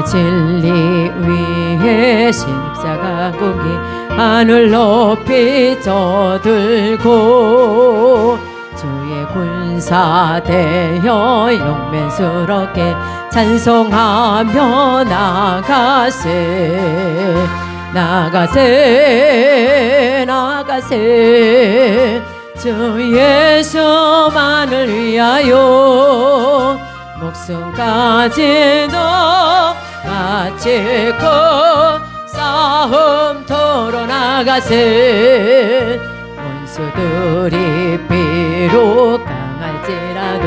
진리 위에 십자가 고기 하늘 높이 져들고 주의 군사 되어 용맹스럽게 찬송하며 나가세 나가세 나가세 주 예수만을 위하여 목숨까지도 바치고 싸움터로 나가세 원수들이 비록 강할지라도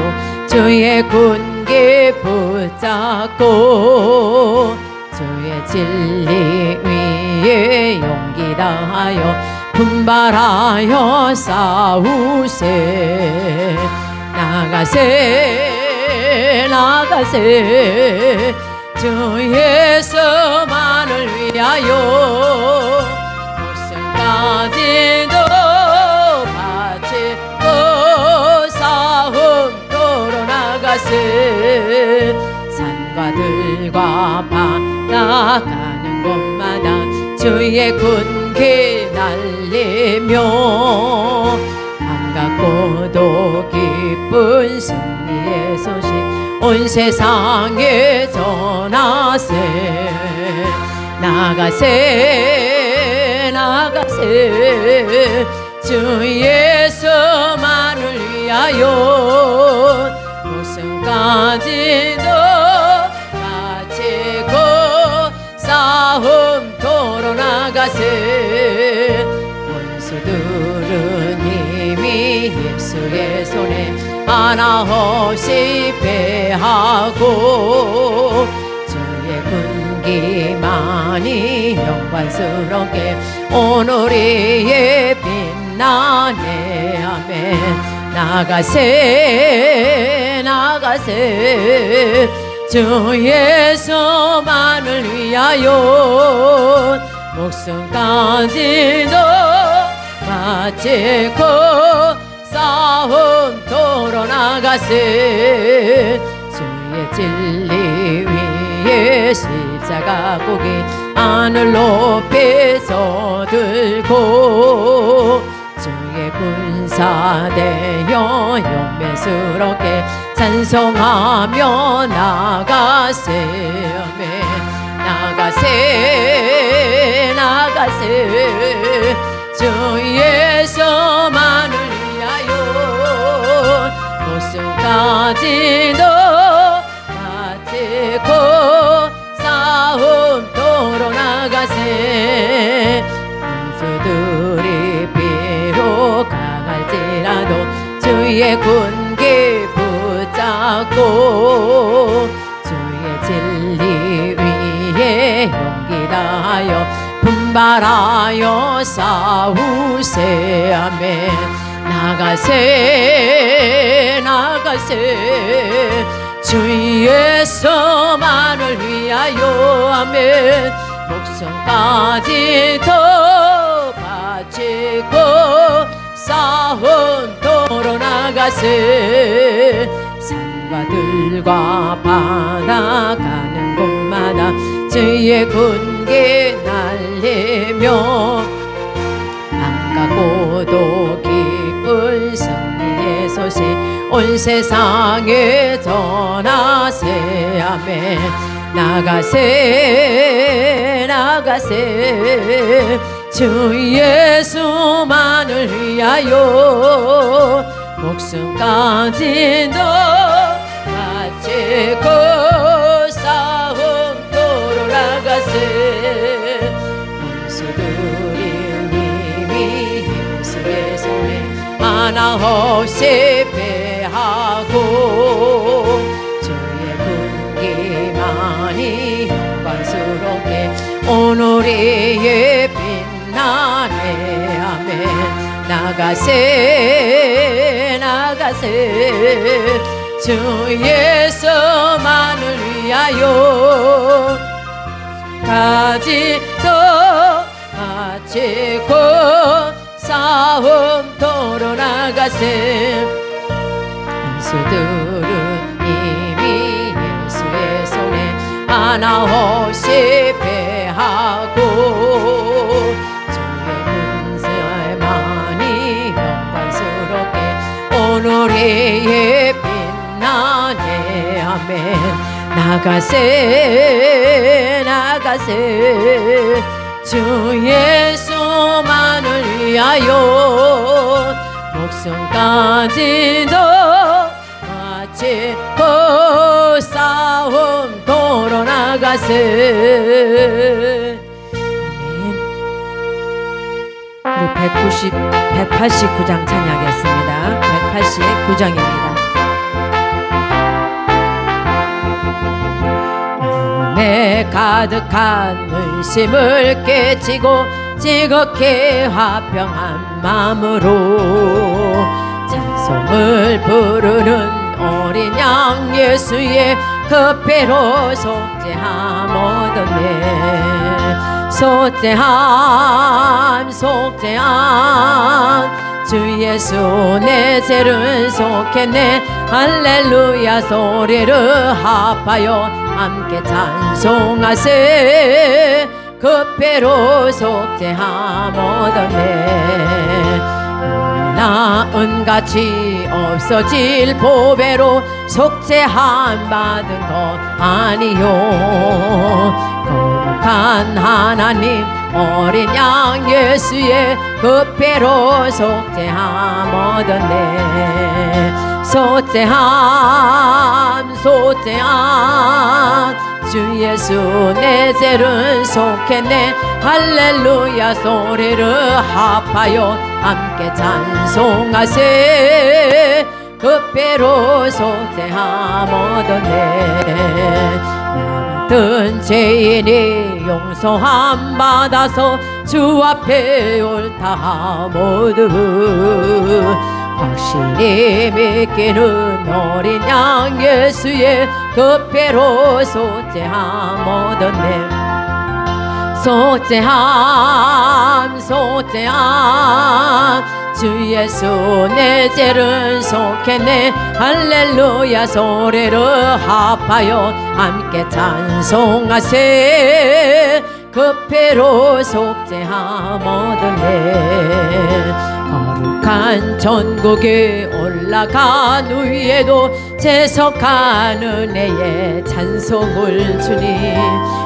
주의 군기 붙잡고 주의 진리 위에 용기 다하여 분발하여 싸우세 나가세 나가세 주 예수만을 위하여 목숨까지도 바치고 싸움터로 나가세 산과 들과 바다 가는 곳마다 주의 군기 날리며 반갑고도 기쁜 승리의 소식 온 세상에 전하세 나가세 나가세 주 예수만을 위하여 목숨까지도 바치고 싸움터로 나가세 원수들은 이미 예수의 손에 하나 없이 패하고 주의 군기만이 영광스럽게 오늘이 빛나네 아멘 나가세 나가세 주 예수만을 위하여 목숨까지도 바치고 싸움터로 나가세 주의 진리 위에 십자가 고기 하늘 높이서 들고 주의 군사 되어 용맹스럽게 찬송하며 나가세 아멘 나가세 나가세 주 예수만을 위하여 목숨까지도 바치고 싸움터로 나가세 원수들이 비록 강할지라도 주의 군기 붙잡고 주의 진리 위에 용기 다하여 분발하여 싸우세 아멘 나가세 나가세 주 예수만을 위하여 아멘 목숨까지도 바치고 싸움터로 나가세 산과 들과 바다 가는 곳마다 주의 군기 날리며 반갑고도 기쁜 승리의 소식 온 세상에 전하세 아멘 나가세 나가세 주 예수만을 위하여 목숨까지도 바치고 싸움터로 나가세 원수들이 님이 예수의 손에 하나 없이 패하고 주의 군기만이 영광스럽게 오늘의 빛나네 아멘 나가세 나가세 주 예수만을 위하여 가지도 바치고 싸움터로 나가세 원수들은 이미 예수의 손에 하나 없이 패하고 주의 군사만이 영광스럽게 오늘의 빛나네 아멘 나가세 나가세 주 예수만을 위하여 목숨까지도 바치고 싸움터로 나가세 우리 189장 찬양하겠습니다 189장입니다 마음에 가득한 의심을 깨치고 즐겁게 화평한 마음으로 찬송을 부르는 어린 양 예수의 그 배로 속죄함 얻었네 속죄함 속죄함 주 예수 내 죄를 속했네 할렐루야 소리를 합하여 함께 찬송하세 그 배로 속죄함 얻었네 나은 가치 없어질 보배로 속죄함 받은 것 아니요 거룩한 하나님 어린 양 예수의 그 배로 속죄함 얻었네 속죄함 속죄함 주 예수 내 죄를 속했네 할렐루야 소리를 합하여 함께 찬송하세 그 배로 속죄함 얻었네 같은 죄인이 용서함 받아서 주 앞에 옳다 모두 확실히 믿기는 어린 양 예수의 그 배로 속죄함 얻었네 속죄함 속죄함 주 예수 내 죄를 속했네 할렐루야 소리를 합하여 함께 찬송하세 그 배로 속죄함 얻었네 거룩한 천국에 올라간 후에도 재석하는 애의 찬송을 주니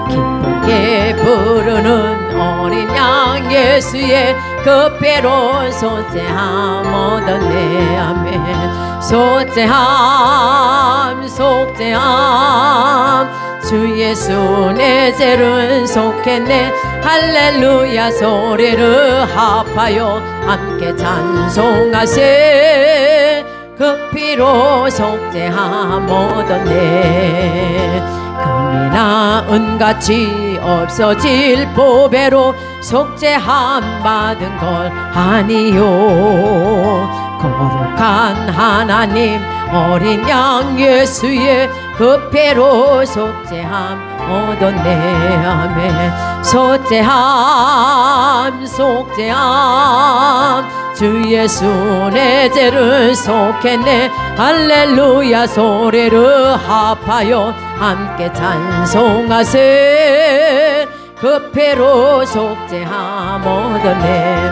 기쁘게 부르는 어린 양 예수의 그 배로 속죄함 얻었네 아멘 속죄함 속죄함 주 예수 내 죄를 속했네 할렐루야 소리를 합하여 함께 찬송하세 그 피로 속죄함 얻었네 금이나 은같이 없어질 보배로 속죄함 받은 걸 아니요 거룩한 하나님 어린 양 예수의 그 배로 속죄함 얻었네 아멘 속죄함 속죄함 주 예수 내 죄를 속했네 할렐루야 소리를 합하여 함께 찬송하세 그 배로 속죄함 얻었네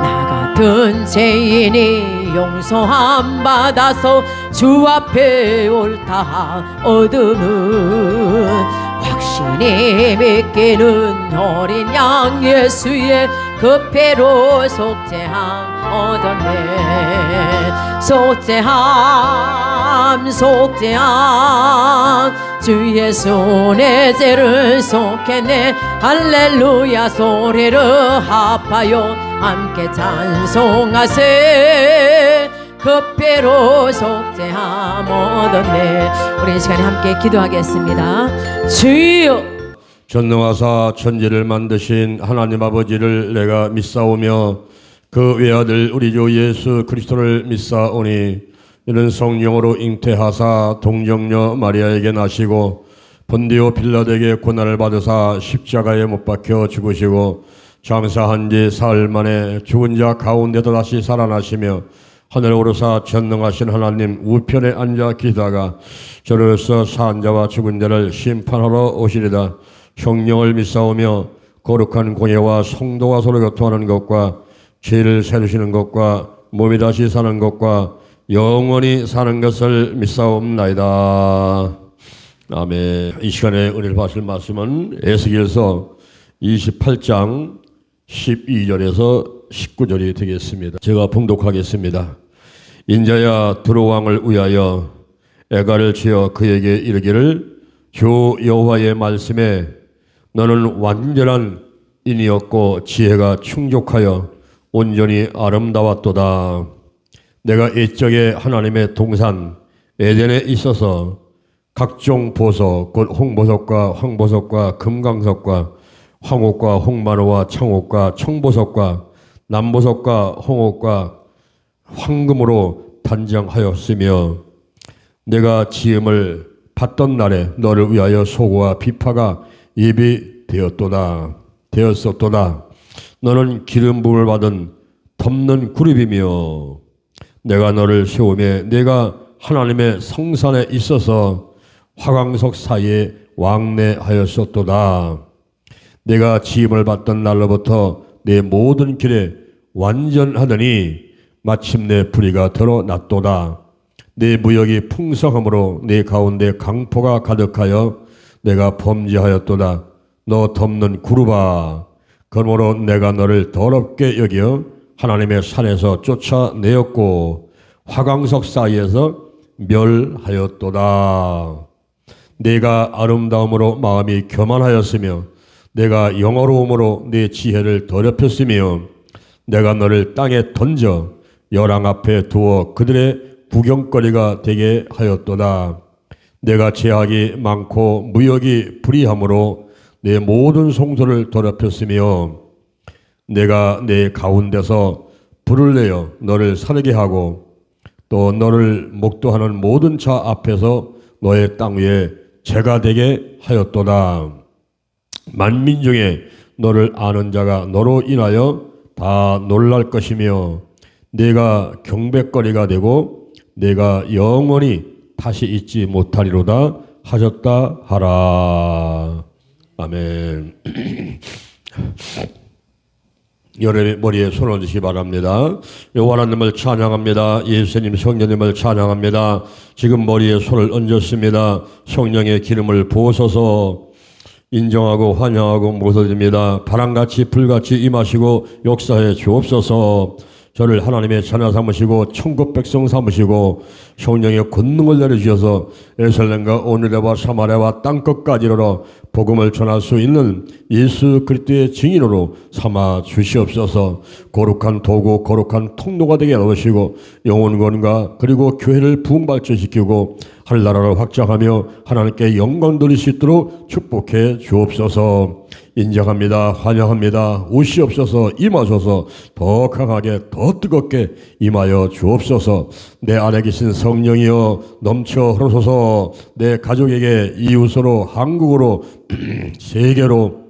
나 같은 죄인이 용서함 받아서 주 앞에 옳다 얻음은 확실히 신이 믿기는 어린 양 예수의 그 피로 속죄함 얻었네. 속죄함 주 예수 내 죄를 속했네. 할렐루야 소리를 합하여 함께 찬송하세. 그 피로 속죄함 얻었네. 우리 이 시간에 함께 기도하겠습니다. 주여 전능하사 천지를 만드신 하나님 아버지를 내가 믿사오며 그 외아들 우리 주 예수 그리스도를 믿사오니 이는 성령으로 잉태하사 동정녀 마리아에게 나시고 본디오 빌라도에게 고난을 받으사 십자가에 못 박혀 죽으시고 장사한 지 사흘 만에 죽은 자 가운데서 다시 살아나시며 하늘 오르사 전능하신 하나님 우편에 앉아 계시다가 저로서 산 자와 죽은 자를 심판하러 오시리다. 성령을 믿사오며 거룩한 공예와 성도와 서로 교통하는 것과 죄를 세우시는 것과 몸이 다시 사는 것과 영원히 사는 것을 믿사옵나이다. 아멘. 이 시간에 은혜를 받으실 말씀은 에스겔서 28장 12절에서 19절이 되겠습니다. 제가 봉독하겠습니다. 인자야 두로 왕을 위하여 애가를 지어 그에게 이르기를 주 여호와의 말씀에 너는 완전한 인이었고 지혜가 충족하여 온전히 아름다웠도다. 내가 옛적에 하나님의 동산 에덴에 있어서 각종 보석 곧 홍보석과 황보석과 금강석과 황옥과 홍마노와 청옥과 청보석과 남보석과 홍옥과 황금으로 단장하였으며 내가 지음을 받던 날에 너를 위하여 소고와 비파가 예비되었도다. 너는 기름 부음을 받은 덮는 그룹이며 내가 너를 세우며 내가 하나님의 성산에 있어서 화광석 사이에 왕래하였었도다. 내가 지음을 받던 날로부터 내 모든 길에 완전하더니 마침내 불의가 드러났도다. 내 무역이 풍성함으로 내 가운데 강포가 가득하여 내가 범죄하였도다. 너 덮는 구루바 그러므로 내가 너를 더럽게 여겨 하나님의 산에서 쫓아내었고 화광석 사이에서 멸하였도다. 내가 아름다움으로 마음이 교만하였으며 내가 영어로움으로 내 지혜를 더럽혔으며 내가 너를 땅에 던져 열왕 앞에 두어 그들의 구경거리가 되게 하였도다. 내가 제약이 많고 무역이 불의함으로 내 모든 송소를 더럽혔으며 내가 내 가운데서 불을 내어 너를 사르게 하고 또 너를 목도하는 모든 자 앞에서 너의 땅 위에 죄가 되게 하였도다. 만민 중에 너를 아는 자가 너로 인하여 다 놀랄 것이며 내가 경배거리가 되고 내가 영원히 다시 잊지 못하리로다 하셨다 하라. 아멘. 여러분의 머리에 손을 얹으시기 바랍니다. 여호와 하나님을 찬양합니다. 예수님 성령님을 찬양합니다. 지금 머리에 손을 얹었습니다. 성령의 기름을 부어서서 인정하고 환영하고 모셔드립니다. 바람같이 불같이 임하시고 역사에 주옵소서. 저를 하나님의 자녀 삼으시고 천국 백성 삼으시고 성령의 권능을 내려주셔서 예루살렘과 오늘레와 사마리아와 땅끝까지 이르러 복음을 전할 수 있는 예수 그리스도의 증인으로 삼아 주시옵소서. 거룩한 도구 거룩한 통로가 되게 하시고 영혼권과 그리고 교회를 부흥발전시키고 하늘나라를 확장하며 하나님께 영광 돌릴 수 있도록 축복해 주옵소서. 인정합니다. 환영합니다. 오시옵소서. 임하소서. 더 강하게 더 뜨겁게 임하여 주옵소서. 내 안에 계신 성령이여 넘쳐 흐르소서. 내 가족에게 이웃으로 한국으로 세계로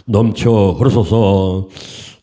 넘쳐 흐르소서.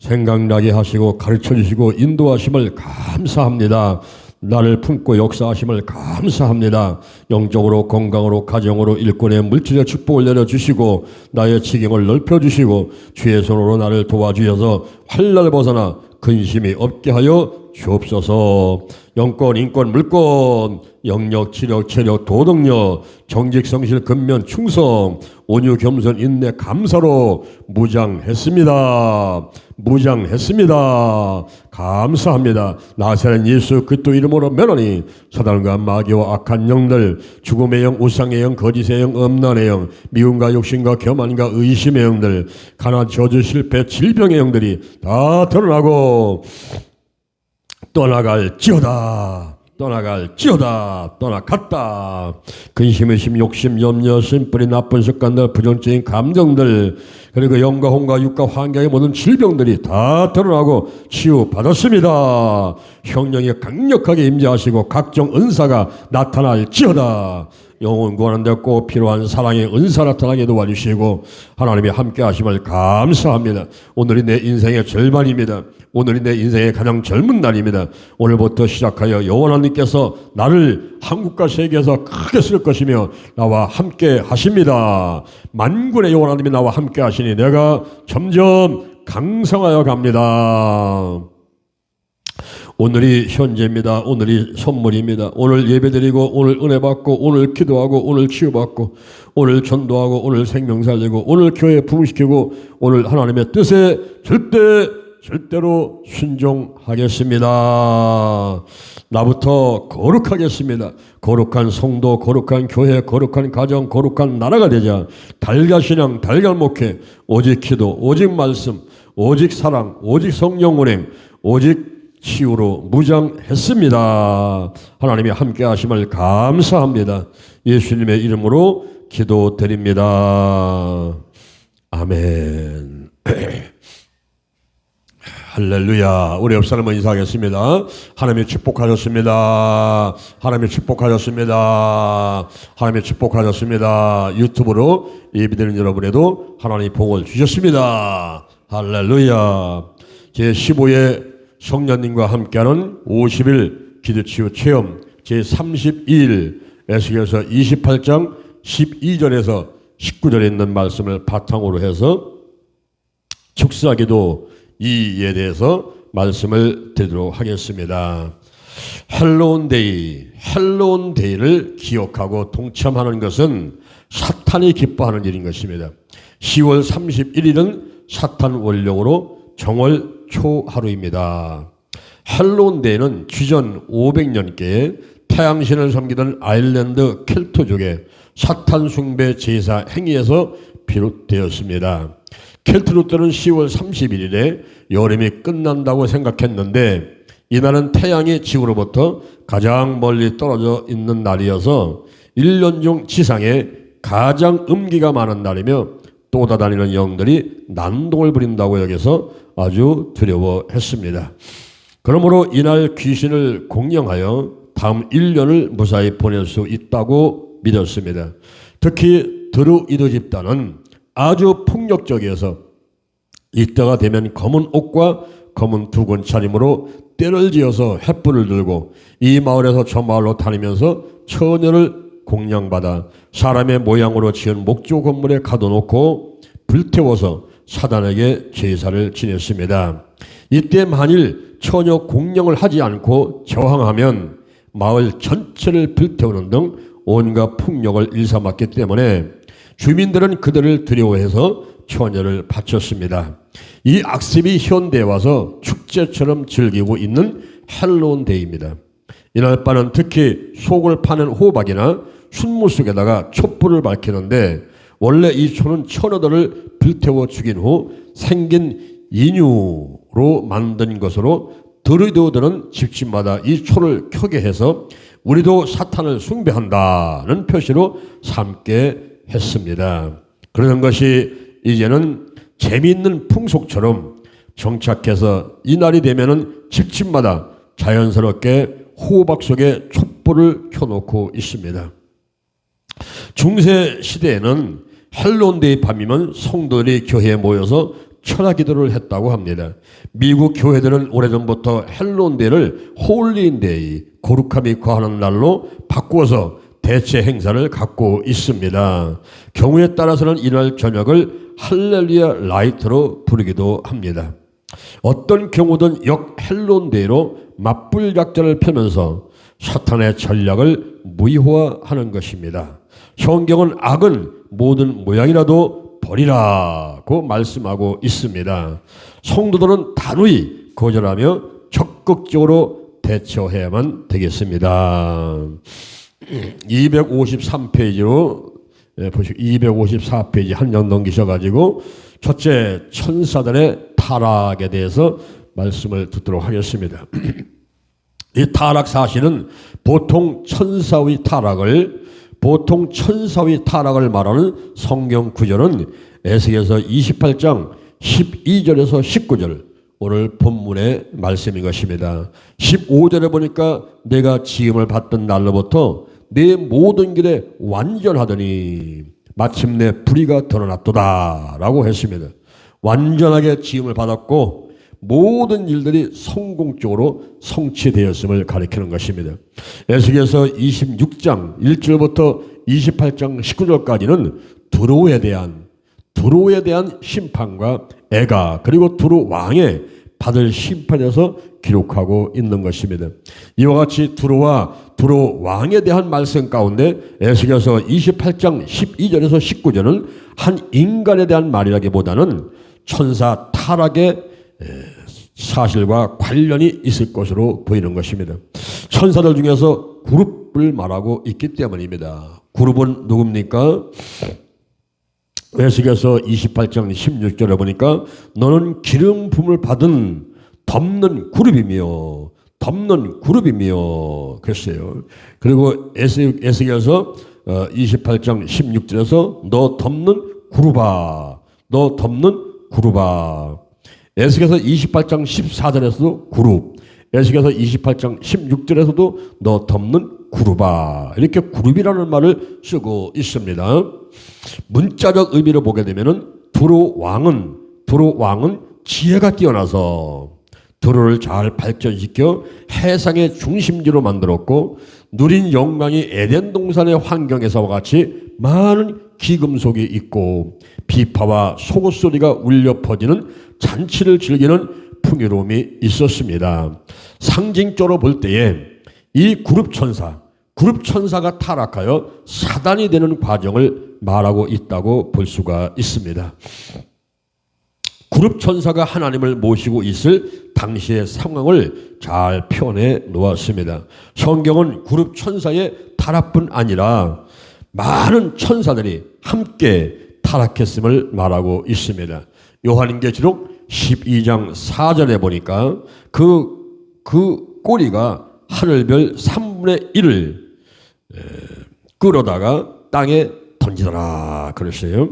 생각나게 하시고 가르쳐 주시고 인도하심을 감사합니다. 나를 품고 역사하심을 감사합니다. 영적으로 건강으로 가정으로 일꾼의 물질의 축복을 내려주시고 나의 지경을 넓혀주시고 주의 손으로 나를 도와주셔서 환난을 벗어나 근심이 없게 하여 주옵소서. 영권, 인권, 물권, 영력, 지력, 체력, 도덕력, 정직, 성실, 근면, 충성, 온유, 겸손, 인내, 감사로 무장했습니다. 무장했습니다. 감사합니다. 나사렛 예수 그리스도 이름으로 면하니 사단과 마귀와 악한 영들, 죽음의 영, 우상의 영, 거짓의 영, 음란의 영, 미움과 욕심과 교만과 의심의 영들, 가난, 저주, 실패, 질병의 영들이 다 드러나고 떠나갈지어다. 떠나갈지어다. 떠나갔다. 근심, 의심, 욕심, 염려, 심뿌리, 나쁜 습관들, 부정적인 감정들, 그리고 영과 혼과 육과 환경의 모든 질병들이 다 드러나고 치유받았습니다. 성령이 강력하게 임재하시고 각종 은사가 나타날지어다. 영혼 구하는 데 꼭 필요한 사랑의 은사 나타나게 도와주시고 하나님이 함께 하심을 감사합니다. 오늘이 내 인생의 절반입니다. 오늘이 내 인생의 가장 젊은 날입니다. 오늘부터 시작하여 여호와 하나님께서 나를 한국과 세계에서 크게 쓸 것이며 나와 함께 하십니다. 만군의 여호와 하나님이 나와 함께 하시니 내가 점점 강성하여 갑니다. 오늘이 현재입니다. 오늘이 선물입니다. 오늘 예배드리고 오늘 은혜 받고 오늘 기도하고 오늘 치유받고 오늘 전도하고 오늘 생명 살리고 오늘 교회 부흥시키고 오늘 하나님의 뜻에 절대로 순종하겠습니다. 나부터 거룩하겠습니다. 거룩한 성도, 거룩한 교회, 거룩한 가정, 거룩한 나라가 되자 달걀신앙, 달걀목회, 오직 기도, 오직 말씀, 오직 사랑, 오직 성령 운행, 오직 치유로 무장했습니다. 하나님이 함께 하심을 감사합니다. 예수님의 이름으로 기도드립니다. 아멘. 할렐루야. 우리 옆 사람은 인사하겠습니다. 하나님이 축복하셨습니다. 하나님이 축복하셨습니다. 하나님이 축복하셨습니다. 유튜브로 예배드리는 여러분에도 하나님이 복을 주셨습니다. 할렐루야. 제15회 성령님과 함께하는 50일 기도치유 체험 제32일 에스겔서 28장 12절에서 19절에 있는 말씀을 바탕으로 해서 축사기도 2에 대해서 말씀을 드리도록 하겠습니다. 헬로운 데이를 기억하고 동참하는 것은 사탄이 기뻐하는 일인 것입니다. 10월 31일은 사탄 원령으로 정월 초하루입니다. 헬로운 데이는 기전 500년께 태양신을 섬기던 아일랜드 켈트족의 사탄 숭배 제사 행위에서 비롯되었습니다. 켈트족들은 10월 31일에 여름이 끝난다고 생각했는데 이날은 태양이 지구로부터 가장 멀리 떨어져 있는 날이어서 1년 중 지상에 가장 음기가 많은 날이며 또다다니는 영들이 난동을 부린다고 여겨서 아주 두려워했습니다. 그러므로 이날 귀신을 공령하여 다음 1년을 무사히 보낼 수 있다고 믿었습니다. 특히 드루이드 집단은 아주 폭력적이어서 이때가 되면 검은 옷과 검은 두건 차림으로 떼를 지어서 횃불을 들고 이 마을에서 저 마을로 다니면서 처녀를 공양받아 사람의 모양으로 지은 목조 건물에 가둬놓고 불태워서 사단에게 제사를 지냈습니다. 이때 만일 처녀 공양을 하지 않고 저항하면 마을 전체를 불태우는 등 온갖 폭력을 일삼았기 때문에 주민들은 그들을 두려워해서 처녀를 바쳤습니다. 이 악습이 현대에 와서 축제처럼 즐기고 있는 헬로운 데이입니다. 이날 밤은 특히 속을 파는 호박이나 순무 속에다가 촛불을 밝히는데 원래 이 초는 처녀들을 불태워 죽인 후 생긴 인유로 만든 것으로 드루이드들은 집집마다 이 초를 켜게 해서 우리도 사탄을 숭배한다는 표시로 삼게 했습니다. 그러는 것이 이제는 재미있는 풍속처럼 정착해서 이날이 되면은 집집마다 자연스럽게 호박 속에 촛불을 켜놓고 있습니다. 중세 시대에는 헬로운데이 밤이면 성도들이 교회에 모여서 철야 기도를 했다고 합니다. 미국 교회들은 오래전부터 헬로운데이를 홀리인데이, 거룩함이 거하는 날로 바꾸어서 대체 행사를 갖고 있습니다. 경우에 따라서는 이날 저녁을 할렐루야 라이트로 부르기도 합니다. 어떤 경우든 역헬론대로 맞불 작전을 펴면서 사탄의 전략을 무효화하는 것입니다. 성경은 악은 모든 모양이라도 버리라고 말씀하고 있습니다. 성도들은 단호히 거절하며 적극적으로 대처해야만 되겠습니다. 253페이지로 보시고 254페이지 한 장 넘기셔가지고 첫째 천사들의 타락에 대해서 말씀을 듣도록 하겠습니다. 이 타락 사실은 보통 천사의 타락을 말하는 성경 구절은 에스겔서 28장 12절에서 19절, 오늘 본문의 말씀인 것입니다. 15절에 보니까 내가 지음을 받던 날로부터 내 모든 길에 완전하더니 마침내 불의가 드러났도다 라고 했습니다. 완전하게 지음을 받았고 모든 일들이 성공적으로 성취되었음을 가리키는 것입니다. 에스겔서 26장 1절부터 28장 19절까지는 두로에 대한 심판과 애가 그리고 두로 왕의 받을 심판에서 기록하고 있는 것입니다. 이와 같이 두로 왕에 대한 말씀 가운데 에스겔서 28장 12절에서 19절은 한 인간에 대한 말이라기보다는 천사 타락의 사실과 관련이 있을 것으로 보이는 것입니다. 천사들 중에서 그룹을 말하고 있기 때문입니다. 그룹은 누굽니까? 에스겔서 28장 16절에 보니까 너는 기름 부음을 받은 덮는 그룹이며 그랬어요. 그리고 에스겔서 28장 16절에서 너 덮는 그룹아. 에스겔서 28장 14절에서도 그룹, 에스겔서 28장 16절에서도 너 덮는 그룹아, 이렇게 그룹이라는 말을 쓰고 있습니다. 문자적 의미로 보게 되면은 두로 왕은 지혜가 뛰어나서 두로를 잘 발전시켜 해상의 중심지로 만들었고 누린 영광이 에덴 동산의 환경에서와 같이 많은 기금속이 있고 비파와 속옷소리가 울려 퍼지는 잔치를 즐기는 풍요로움이 있었습니다. 상징적으로 볼 때에 이 그룹 천사가 타락하여 사단이 되는 과정을 말하고 있다고 볼 수가 있습니다. 그룹 천사가 하나님을 모시고 있을 당시의 상황을 잘 표현해 놓았습니다. 성경은 그룹 천사의 타락뿐 아니라 많은 천사들이 함께 타락했음을 말하고 있습니다. 요한계시록 12장 4절에 보니까 그 꼬리가 하늘별 3분의 1을 끌어다가 땅에 던지더라 그랬어요.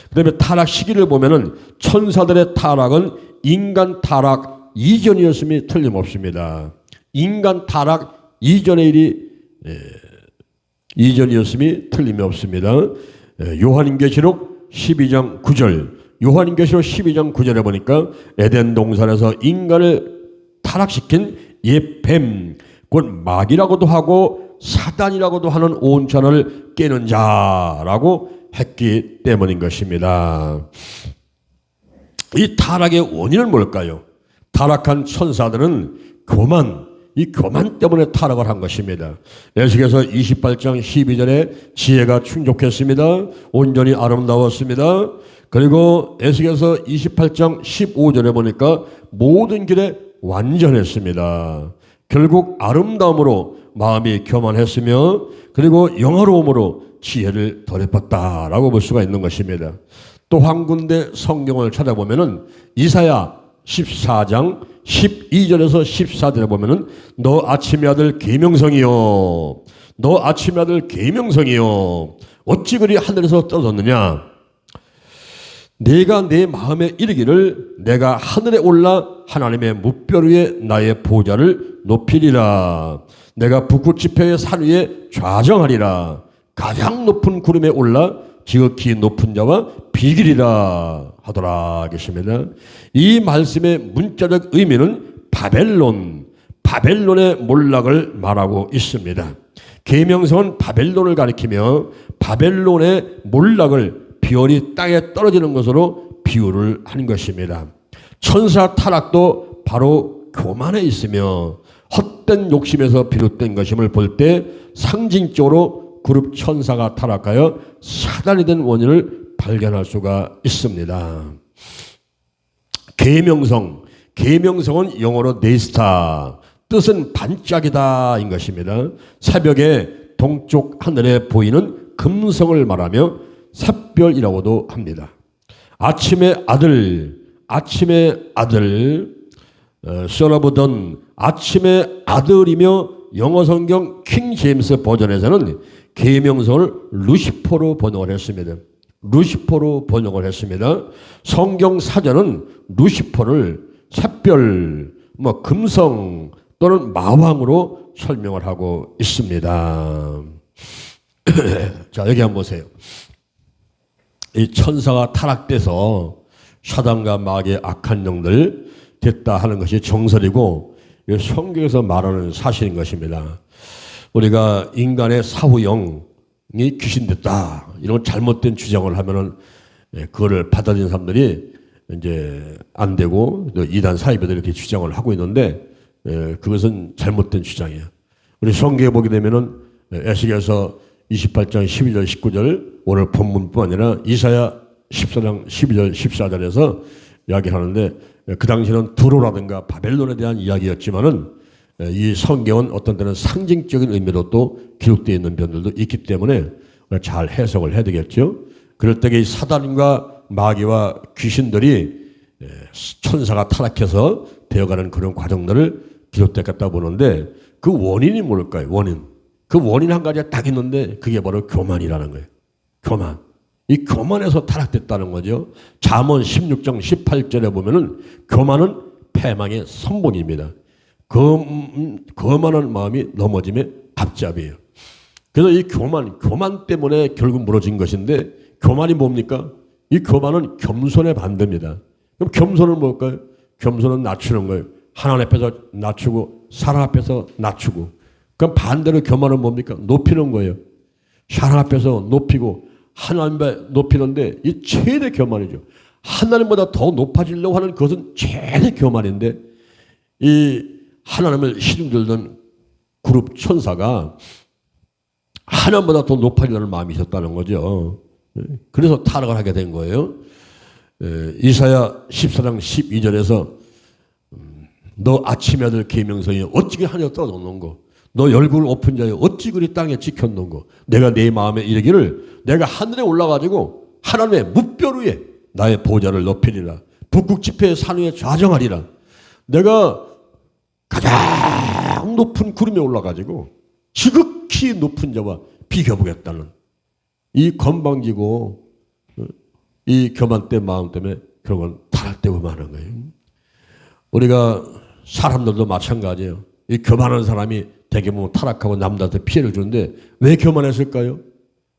그 다음에 타락 시기를 보면은 천사들의 타락은 인간 타락 이전이었음이 틀림없습니다. 인간 타락 이전의 일이 이전이었음이 틀림이 없습니다. 요한계시록 12장 9절에 보니까 에덴 동산에서 인간을 타락시킨 옛 뱀, 곧 마귀라고도 하고 사단이라고도 하는 온천을 깨는 자라고 했기 때문인 것입니다. 이 타락의 원인은 뭘까요? 타락한 천사들은 교만 때문에 타락을 한 것입니다. 에스겔서 28장 12절에 지혜가 충족했습니다. 온전히 아름다웠습니다. 그리고 에스겔서 28장 15절에 보니까 모든 길에 완전했습니다. 결국 아름다움으로 마음이 교만했으며 그리고 영화로움으로 지혜를 더럽혔다라고 볼 수가 있는 것입니다. 또 한 군데 성경을 찾아보면은 이사야 14장 12절에서 14절에 보면은 너 아침의 아들 계명성이요 어찌 그리 하늘에서 떨어졌느냐 내가 내 마음에 이르기를 내가 하늘에 올라 하나님의 무별 위에 나의 보좌를 높이리라 내가 북극 지폐의 산 위에 좌정하리라 가장 높은 구름에 올라 지극히 높은 자와 비기리라 하더라 계십니다. 이 말씀의 문자적 의미는 바벨론의 몰락을 말하고 있습니다. 계명성은 바벨론을 가리키며 바벨론의 몰락을 비올이 땅에 떨어지는 것으로 비유를 한 것입니다. 천사 타락도 바로 교만에 있으며 헛된 욕심에서 비롯된 것임을 볼 때 상징적으로 그룹 천사가 타락하여 사단이 된 원인을 발견할 수가 있습니다. 계명성은 영어로 네스타, 뜻은 반짝이다인 것입니다. 새벽에 동쪽 하늘에 보이는 금성을 말하며 샛별이라고도 합니다. 아침의 아들, son of dawn, 아침의 아들이며 영어 성경 킹 제임스 버전에서는 계명성을 루시퍼로 번역을 했습니다. 성경 사전은 루시퍼를 샛별, 금성 또는 마왕으로 설명을 하고 있습니다. 자, 여기 한번 보세요. 이 천사가 타락돼서 사단과 마귀의 악한 영들 됐다 하는 것이 정설이고 성경에서 말하는 사실인 것입니다. 우리가 인간의 사후영이 귀신됐다 이런 잘못된 주장을 하면은 그거를 받아들이는 사람들이 이제 안 되고 또 이단 사이비들이 이렇게 주장을 하고 있는데 그것은 잘못된 주장이에요. 우리 성경에 보게 되면은 에스겔서 28장 12절 19절 오늘 본문뿐만 아니라 이사야 14장 12절 14절에서 이야기하는데 그 당시는 두로라든가 바벨론에 대한 이야기였지만은 이 성경은 어떤 때는 상징적인 의미로 또 기록되어 있는 면들도 있기 때문에 잘 해석을 해야 되겠죠. 그럴 때 이 사단과 마귀와 귀신들이 천사가 타락해서 되어가는 그런 과정들을 기록됐다 보는데 그 원인이 뭘까요? 그 원인 한 가지가 딱 있는데 그게 바로 교만이라는 거예요. 교만. 이 교만에서 타락됐다는 거죠. 잠언 16장 18절에 보면은 교만은 패망의 선봉입니다. 거만한 마음이 넘어짐의 앞잡이에요. 그래서 이 교만 때문에 결국 무너진 것인데 교만이 뭡니까? 이 교만은 겸손의 반대입니다. 그럼 겸손은 뭘까요? 겸손은 낮추는 거예요. 하나님 앞에서 낮추고 사람 앞에서 낮추고. 그럼 반대로 교만은 뭡니까? 높이는 거예요. 사람 앞에서 높이고 하나님 앞에 높이는데 이 최대 교만이죠. 하나님보다 더 높아지려고 하는 그것은 최대 교만인데 이 하나님을 시중들던 그룹 천사가 하나님보다 더 높아지려는 마음이 있었다는 거죠. 그래서 타락을 하게 된 거예요. 이사야 14장 12절에서 너 아침에 아들 계명성이 어찌게 하늘에 떨어졌는고 너 열국을 엎은 자여 어찌 그리 땅에 지켰는고 내가 내 마음에 이르기를 내가 하늘에 올라가지고 하나님의 무뼈 위에 나의 보좌를 높이리라 북극 지폐의 산 위에 좌정하리라 내가 가장 높은 구름에 올라가지고 지극히 높은 자와 비교보겠다는 이 건방지고 이 교만된 마음 때문에 결국은 타락되고 마는 거예요. 우리가 사람들도 마찬가지예요. 이 교만한 사람이 대개 보면 타락하고 남들한테 피해를 주는데 왜 교만했을까요?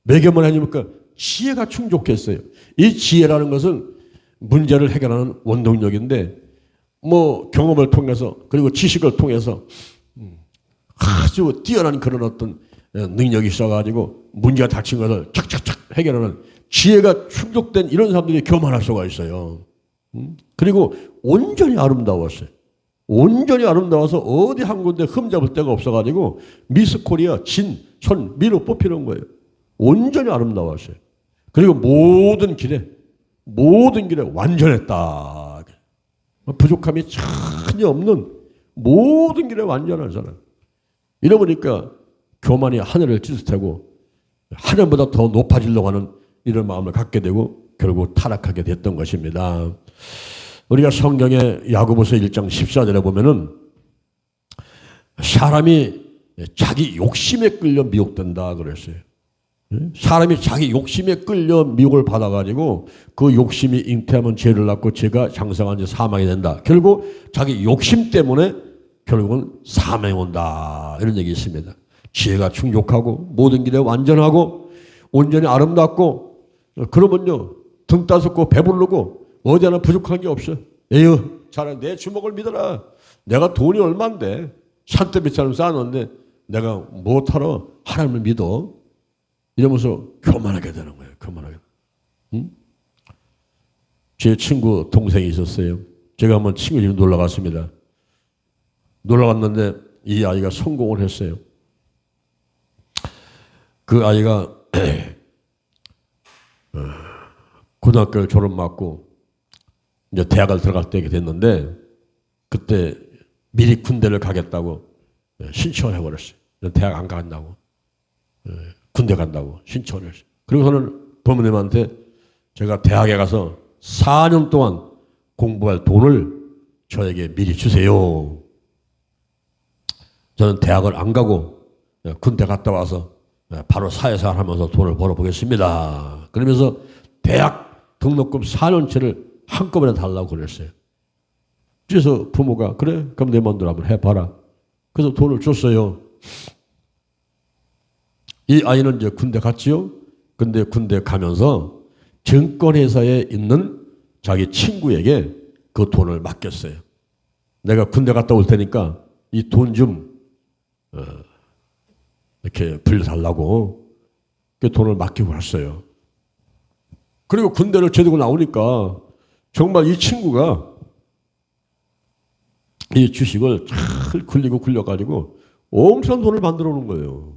왜 교만했습니까? 지혜가 충족했어요. 이 지혜라는 것은 문제를 해결하는 원동력인데 뭐 경험을 통해서 그리고 지식을 통해서 아주 뛰어난 그런 어떤 능력이 있어가지고 문제가 닥친 것을 착착착 해결하는 지혜가 충족된 이런 사람들이 교만할 수가 있어요. 그리고 온전히 아름다웠어요. 온전히 아름다워서 어디 한 군데 흠잡을 데가 없어가지고 미스 코리아 진, 미로 뽑히는 거예요. 온전히 아름다웠어요. 그리고 모든 길에 완전했다. 부족함이 전혀 없는 모든 길에 완전한 사람. 이러보니까 교만이 하늘을 찌릿하고 하늘보다 더 높아지려고 하는 이런 마음을 갖게 되고 결국 타락하게 됐던 것입니다. 우리가 성경의 야고보서 1장 14절에 보면은 사람이 자기 욕심에 끌려 미혹된다 그랬어요. 사람이 자기 욕심에 끌려 미혹을 받아가지고 그 욕심이 잉태하면 죄를 낳고 죄가 장성한 지 사망이 된다. 결국 자기 욕심 때문에 결국은 사망이 온다. 이런 얘기 있습니다. 지혜가 충족하고 모든 길에 완전하고 온전히 아름답고 그러면요 등 따숩고 배부르고 어디 하나 부족한 게 없어요. 에휴 자네 내 주먹을 믿어라. 내가 돈이 얼만데 산더미처럼 쌓았는데 내가 못하러 하나님을 믿어. 이러면서 교만하게 되는 거예요. 교만하게. 응? 제 친구 동생이 있었어요. 제가 한번 친구 집에 놀러 갔습니다. 놀러 갔는데 이 아이가 성공을 했어요. 그 아이가 고등학교를 졸업 맞고 이제 대학을 들어갈 때가 됐는데 그때 미리 군대를 가겠다고 신청을 해버렸어요. 대학 안 간다고. 군대 간다고 신청을 했어요. 그리고서는 부모님한테 제가 대학에 가서 4년 동안 공부할 돈을 저에게 미리 주세요. 저는 대학을 안 가고 군대 갔다 와서 바로 사회생활 하면서 돈을 벌어보겠습니다. 그러면서 대학 등록금 4년치를 한꺼번에 달라고 그랬어요. 그래서 부모가 그래? 그럼 내 마음대로 한번 해봐라. 그래서 돈을 줬어요. 이 아이는 이제 군대 갔지요. 근데 군대 가면서 증권회사에 있는 자기 친구에게 그 돈을 맡겼어요. 내가 군대 갔다 올 테니까 이 돈 좀 이렇게 빌려달라고 그 돈을 맡기고 갔어요. 그리고 군대를 제대로 나오니까 정말 이 친구가 이 주식을 잘 굴려가지고 엄청난 돈을 만들어 놓은 거예요.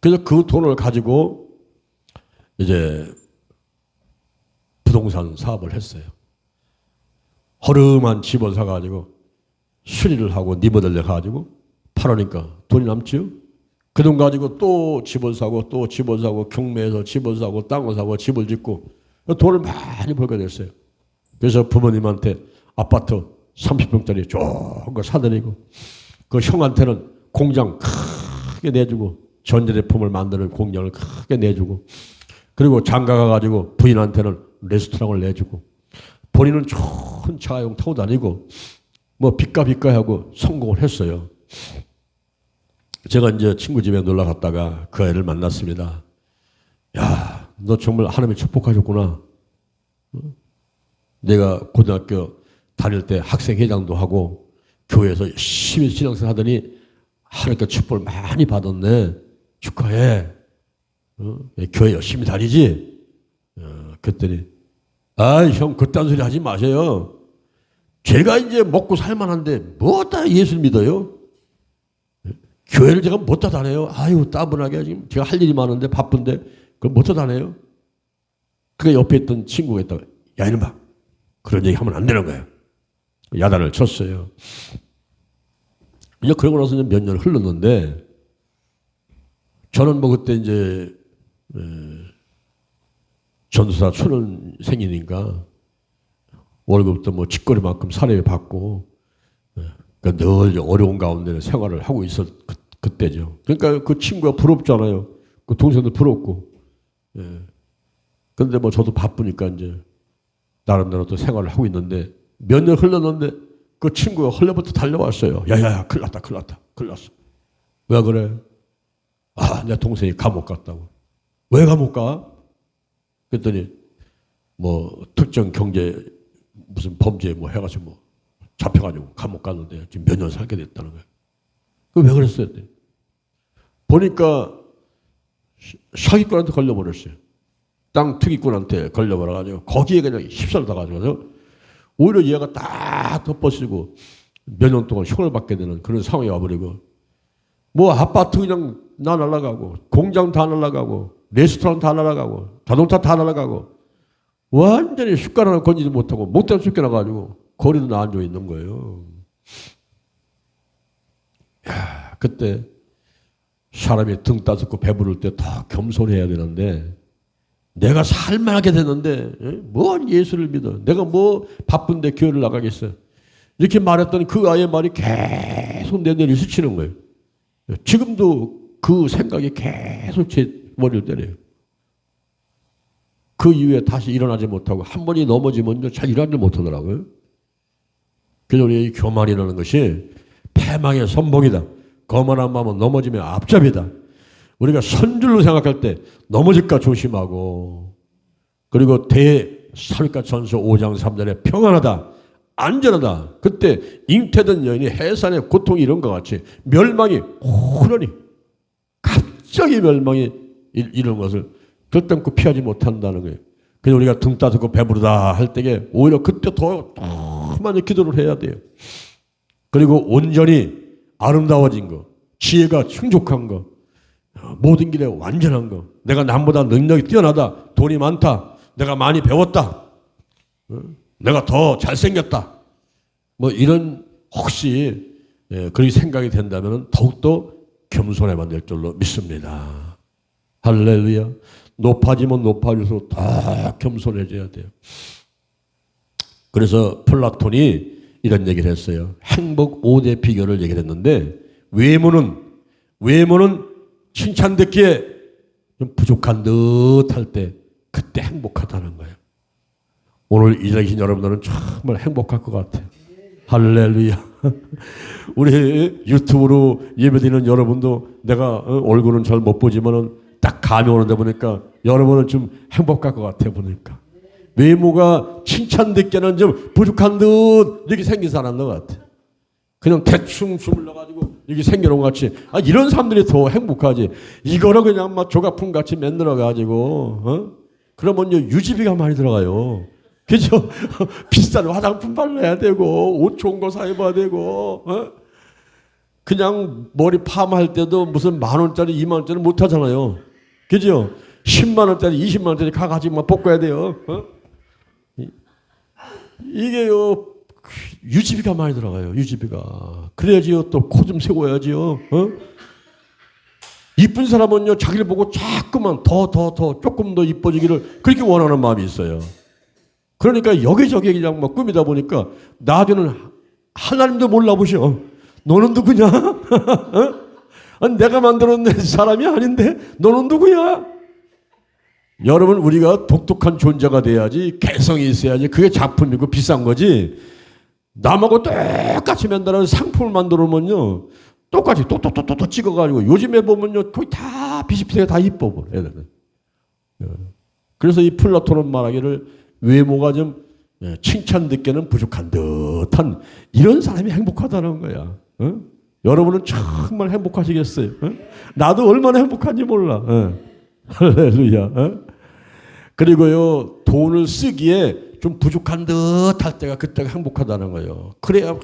그래서 그 돈을 가지고 이제 부동산 사업을 했어요. 허름한 집을 사가지고 수리를 하고 리모델링 해가지고 팔으니까 돈이 남지요. 그 돈 가지고 또 집을 사고 또 집을 사고 경매에서 집을 사고 땅을 사고 집을 짓고 돈을 많이 벌게 됐어요. 그래서 부모님한테 아파트 30평짜리 좋은 거 사드리고 그 형한테는 공장 크게 내주고 전자제품을 만드는 공장을 크게 내주고 그리고 장가 가가지고 부인한테는 레스토랑을 내주고 본인은 좋은 차용 타고 다니고 뭐 빚가 하고 성공을 했어요. 제가 이제 친구 집에 놀러 갔다가 그 애를 만났습니다. 야, 너 정말 하나님이 축복하셨구나. 내가 고등학교 다닐 때 학생회장도 하고 교회에서 열심히 신앙생활 하더니 하나님께 축복을 많이 받았네. 축하해. 교회 열심히 다니지? 그랬더니 형 그딴 소리 하지 마세요. 제가 이제 먹고 살만한데 뭐다 예수를 믿어요? 교회를 제가 못다 다녀요. 아유 따분하게 지금 제가 할 일이 많은데 바쁜데 그걸 못다 다녀요. 그 옆에 있던 친구가 있다가 야 이놈아 그런 얘기 하면 안 되는 거야. 야단을 쳤어요. 이제 그러고 나서 몇 년 흘렀는데 저는 뭐 그때 이제 전도사 초년생이니까 월급도 뭐 직거리만큼 사례비 받고 그러니까 늘 어려운 가운데 생활을 하고 있었 그때죠. 그러니까 그 친구가 부럽잖아요. 그 동생도 부럽고. 그런데 뭐 저도 바쁘니까 이제 나름대로 또 생활을 하고 있는데 몇 년 흘렀는데 그 친구가 헐레부터 달려왔어요. 야야야 큰일 났다 큰일 났다 큰일 났어. 왜 그래? 아 내 동생이 감옥 갔다고. 왜 감옥 가? 그랬더니 뭐 특정 경제 무슨 범죄 뭐 해가지고 뭐 잡혀가지고 감옥 갔는데 지금 몇 년 살게 됐다는 거예요. 왜 그랬어요? 보니까 사기꾼한테 걸려버렸어요. 땅 투기꾼한테 걸려버려가지고 거기에 그냥 휩쓸려 가지고 오히려 얘가 딱 덮어쓰고 몇 년 동안 형을 받게 되는 그런 상황이 와버리고 뭐 아파트 그냥 다 날아가고 공장 다 날아가고 레스토랑 다 날아가고 자동차 다 날아가고 완전히 숟가락을 건지지 못하고 목대를 쫓겨나가지고 거리도 앉아 있는 거예요. 야, 그때 사람이 등 따숩고 배부를 때 더 겸손해야 되는데 내가 살만하게 됐는데 뭔 예수를 믿어. 내가 뭐 바쁜데 교회를 나가겠어요. 이렇게 말했더니 그 아이의 말이 계속 내 뇌를 스치는 거예요. 지금도 그 생각이 계속 제 머리를 때려요. 그 이후에 다시 일어나지 못하고 한 번이 넘어지면 잘 일어나지 못하더라고요. 그래서 우리 교만이라는 것이 패망의 선봉이다. 거만한 마음은 넘어지면 앞잡이다. 우리가 선줄로 생각할 때 넘어질까 조심하고 그리고 대사위가 전서 5장 3절에 평안하다. 안전하다. 그때 잉태된 여인이 해산의 고통이 이런 것 같이 멸망이 호련히 갑자기 멸망이 이런 것을 결단코 피하지 못한다는 거예요. 그래서 우리가 등 따뜻고 배부르다 할 때에 오히려 그때 더 많이 기도를 해야 돼요. 그리고 온전히 아름다워진 거, 지혜가 충족한 거, 모든 길에 완전한 거, 내가 남보다 능력이 뛰어나다, 돈이 많다, 내가 많이 배웠다, 내가 더 잘생겼다, 뭐 이런 혹시 그렇게 생각이 된다면 더욱더 겸손해만 될 줄로 믿습니다. 할렐루야. 높아지면 높아질수록 더 겸손해져야 돼요. 그래서 플라톤이 이런 얘기를 했어요. 행복 5대 비결을 얘기를 했는데 외모는 칭찬 듣기에 좀 부족한 듯 할 때 그때 행복하다는 거예요. 오늘 이 자리에 계신 여러분들은 정말 행복할 것 같아요. 할렐루야. 우리 유튜브로 예배드리는 여러분도 내가 얼굴은 잘 못 보지만은 딱 감이 오는데 보니까 여러분은 좀 행복할 것 같아 보니까. 외모가 칭찬 듣기에는 좀 부족한 듯 이렇게 생긴 사람인 것 같아. 그냥 대충 주물러가지고 이렇게 생겨놓은 것 같이. 이런 사람들이 더 행복하지. 이거를 그냥 막 조각품 같이 만들어가지고, 그러면 유지비가 많이 들어가요. 그죠? 비싼 화장품 발라야 되고, 옷 좋은 거 사입어야 되고, 그냥 머리 파마할 때도 무슨 10,000원짜리, 20,000원짜리 못 하잖아요. 그죠? 100,000원짜리, 200,000원짜리 가가지고 막 볶아야 돼요. 이게요, 유지비가 많이 들어가요. 유지비가. 그래야지요. 또 코 좀 세워야지요. 이쁜 사람은요, 자기를 보고 자꾸만 더 조금 더 이뻐지기를 그렇게 원하는 마음이 있어요. 그러니까 여기저기 그냥 막 꾸미다 보니까 나중에는 하나님도 몰라보셔. 너는 누구냐? 내가 만들어낸 사람이 아닌데 너는 누구야? 여러분, 우리가 독특한 존재가 돼야지, 개성이 있어야지, 그게 작품이고 비싼 거지. 남하고 똑같이 만드는 상품을 만들어면요, 똑같이 또 찍어가지고, 요즘에 보면요, 거의 다 비슷비슷하게 다 이뻐 버려요. 그래서 이 플라톤은 말하기를 외모가 좀 칭찬 듣기에는 부족한 듯한 이런 사람이 행복하다는 거야. 여러분은 정말 행복하시겠어요? 나도 얼마나 행복한지 몰라. 할렐루야. 그리고요, 돈을 쓰기에 좀 부족한 듯 할 때가 그때가 행복하다는 거예요. 그래야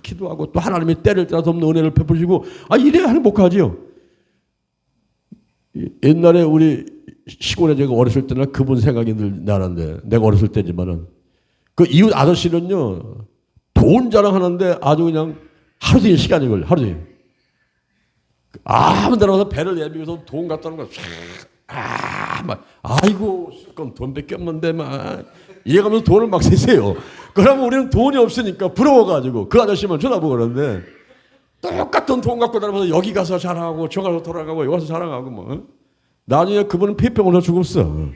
기도하고 또 하나님이 때릴 때라도 없는 은혜를 베푸시고, 이래야 행복하지요. 옛날에 우리 시골에 제가 어렸을 때는 그분 생각이 늘 나는데, 내가 어렸을 때지만은 그 이웃 아저씨는요, 돈 자랑하는데 아주 그냥 하루 종일 시간이 걸려. 하루 종일. 아무 데나 가서 배를 내밀어서 돈 갖다 놓은 거야. 아이고, 그럼 돈밖에 없는데, 이래가면서 돈을 막 세세요. 그러면 우리는 돈이 없으니까 부러워가지고 그 아저씨만 쳐다보고 그러는데, 똑같은 돈 갖고 다니면서 여기 가서 자랑하고, 저 가서 돌아가고, 여기 가서 자랑하고, 뭐. 나중에 그분은 폐병 올라 죽었어.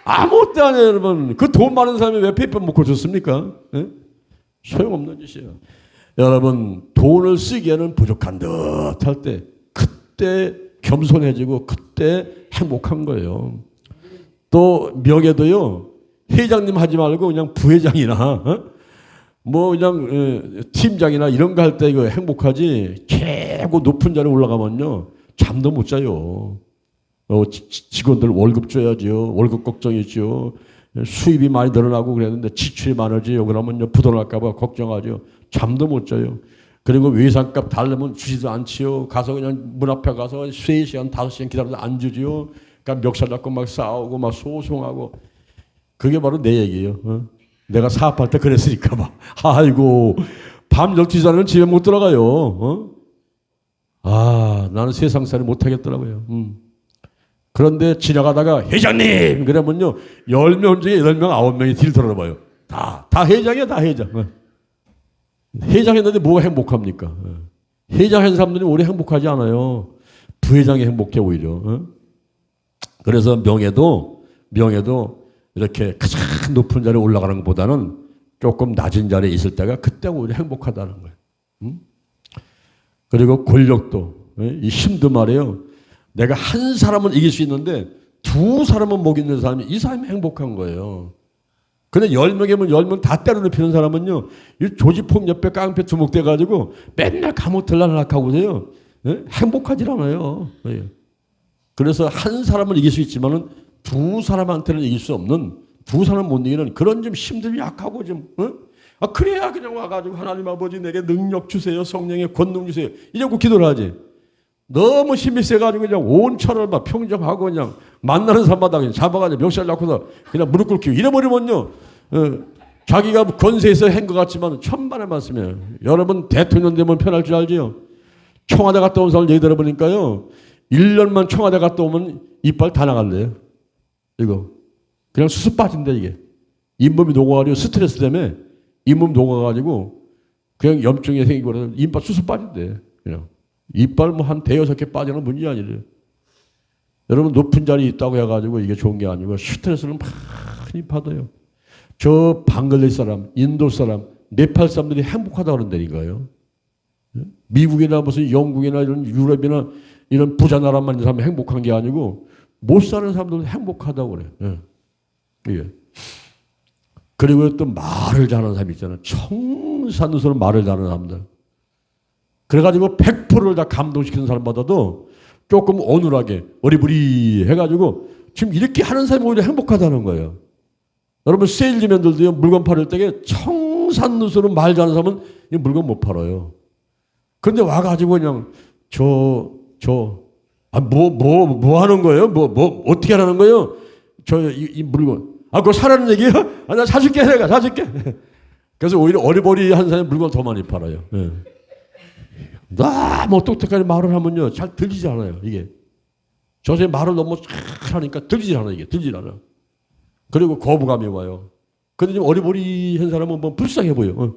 아무것도 아니에요, 여러분. 그 돈 많은 사람이 왜 폐병 먹고 죽습니까? 소용없는 짓이에요. 여러분, 돈을 쓰기에는 부족한 듯 할 때, 그때 겸손해지고 그때 행복한 거예요. 또 명예도요, 회장님 하지 말고 그냥 부회장이나 뭐 그냥 팀장이나 이런 거 할 때 이거 행복하지, 최고 높은 자리에 올라가면요 잠도 못 자요. 직원들 월급 줘야죠. 월급 걱정이죠. 수입이 많이 늘어나고 그랬는데 지출이 많아지요. 그러면요 부도날까 봐 걱정하죠. 잠도 못 자요. 그리고 외상값 달라면 주지도 않지요. 가서 그냥 문 앞에 가서 3시간, 5시간 기다려도 안 주지요. 그러니까 멱살 잡고 막 싸우고 막 소송하고. 그게 바로 내 얘기예요. 내가 사업할 때 그랬으니까 봐. 아이고, 밤 12시 전에는 집에 못 들어가요. 나는 세상살이 못 하겠더라고요. 그런데 지나가다가 회장님! 그러면요 10명 중에 8명, 9명이 뒤를 돌아봐요. 다 회장이야, 다 회장. 회장했는데 뭐가 행복합니까? 회장한 사람들이 오래 행복하지 않아요. 부회장이 행복해 오히려. 그래서 명예도 이렇게 가장 높은 자리에 올라가는 것보다는 조금 낮은 자리에 있을 때가 그때가 오히려 행복하다는 거예요. 그리고 권력도, 이 힘도 말이에요. 내가 한 사람은 이길 수 있는데 두 사람은 못 이기는 사람이, 이 사람이 행복한 거예요. 근데 10명이면 10명 다 때려눕히는 사람은요, 이 조지폭 옆에 깡패 주목돼가지고 맨날 감옥 들락날락하고 그래요. 행복하지 않아요. 그래서 한 사람을 이길 수 있지만은 두 사람한테는 이길 수 없는, 두 사람 못 이기는 그런 좀 힘들이 약하고 좀, 그래야 그냥 와가지고 하나님 아버지 내게 능력 주세요. 성령의 권능 주세요. 이러고 기도를 하지. 너무 힘이 세가지고 그냥 온 천을 막 평정하고 그냥 만나는 사람마다 그냥 잡아가지고 멱살 잡고서 그냥 무릎 꿇기고 이래버리면요. 자기가 권세에서 한 것 같지만 천만의 말씀이에요. 여러분 대통령 되면 편할 줄 알지요? 청와대 갔다 온 사람 얘기 들어보니까요. 1년만 청와대 갔다 오면 이빨 다 나갈래요. 이거. 그냥 수습 빠진다 이게. 잇몸이 녹아가지고 스트레스 때문에 잇몸 녹아가지고 그냥 염증이 생기고 그래서 이빨 수습 빠진대. 그냥. 이빨 뭐 한 대여섯 개 빠지는 문제 아니래요. 여러분 높은 자리에 있다고 해가지고 이게 좋은 게 아니고 스트레스를 많이 받아요. 저 방글라데시 사람, 인도 사람, 네팔 사람들이 행복하다고 그런다니까요. 미국이나 무슨 영국이나 이런 유럽이나 이런 부자 나라만 있는 사람이 행복한 게 아니고 못 사는 사람들은 행복하다고 그래요. 예. 그리고 또 말을 잘하는 사람이 있잖아요. 청산누스로 말을 잘하는 사람들. 그래가지고 100%를 다 감동시키는 사람보다도 조금 어눌하게 어리부리 해가지고 지금 이렇게 하는 사람이 오히려 행복하다는 거예요. 여러분 세일즈맨들도요 물건 팔을 때에 청산누스로 말 잘하는 사람은 이 물건 못 팔아요. 그런데 와가지고 그냥 뭐 하는 거예요? 어떻게 하라는 거예요? 이 물건. 그거 사라는 얘기예요? 나 사줄게, 내가 사줄게. 그래서 오히려 어리버리한 사람이 물건 더 많이 팔아요. 예. 너무 똑똑하게 말을 하면요, 잘 들리지 않아요, 이게. 저새 말을 너무 잘 하니까 들리지 않아요, 이게. 들리지 않아요. 그리고 거부감이 와요. 근데 좀 어리버리한 사람은 뭐 불쌍해 보여.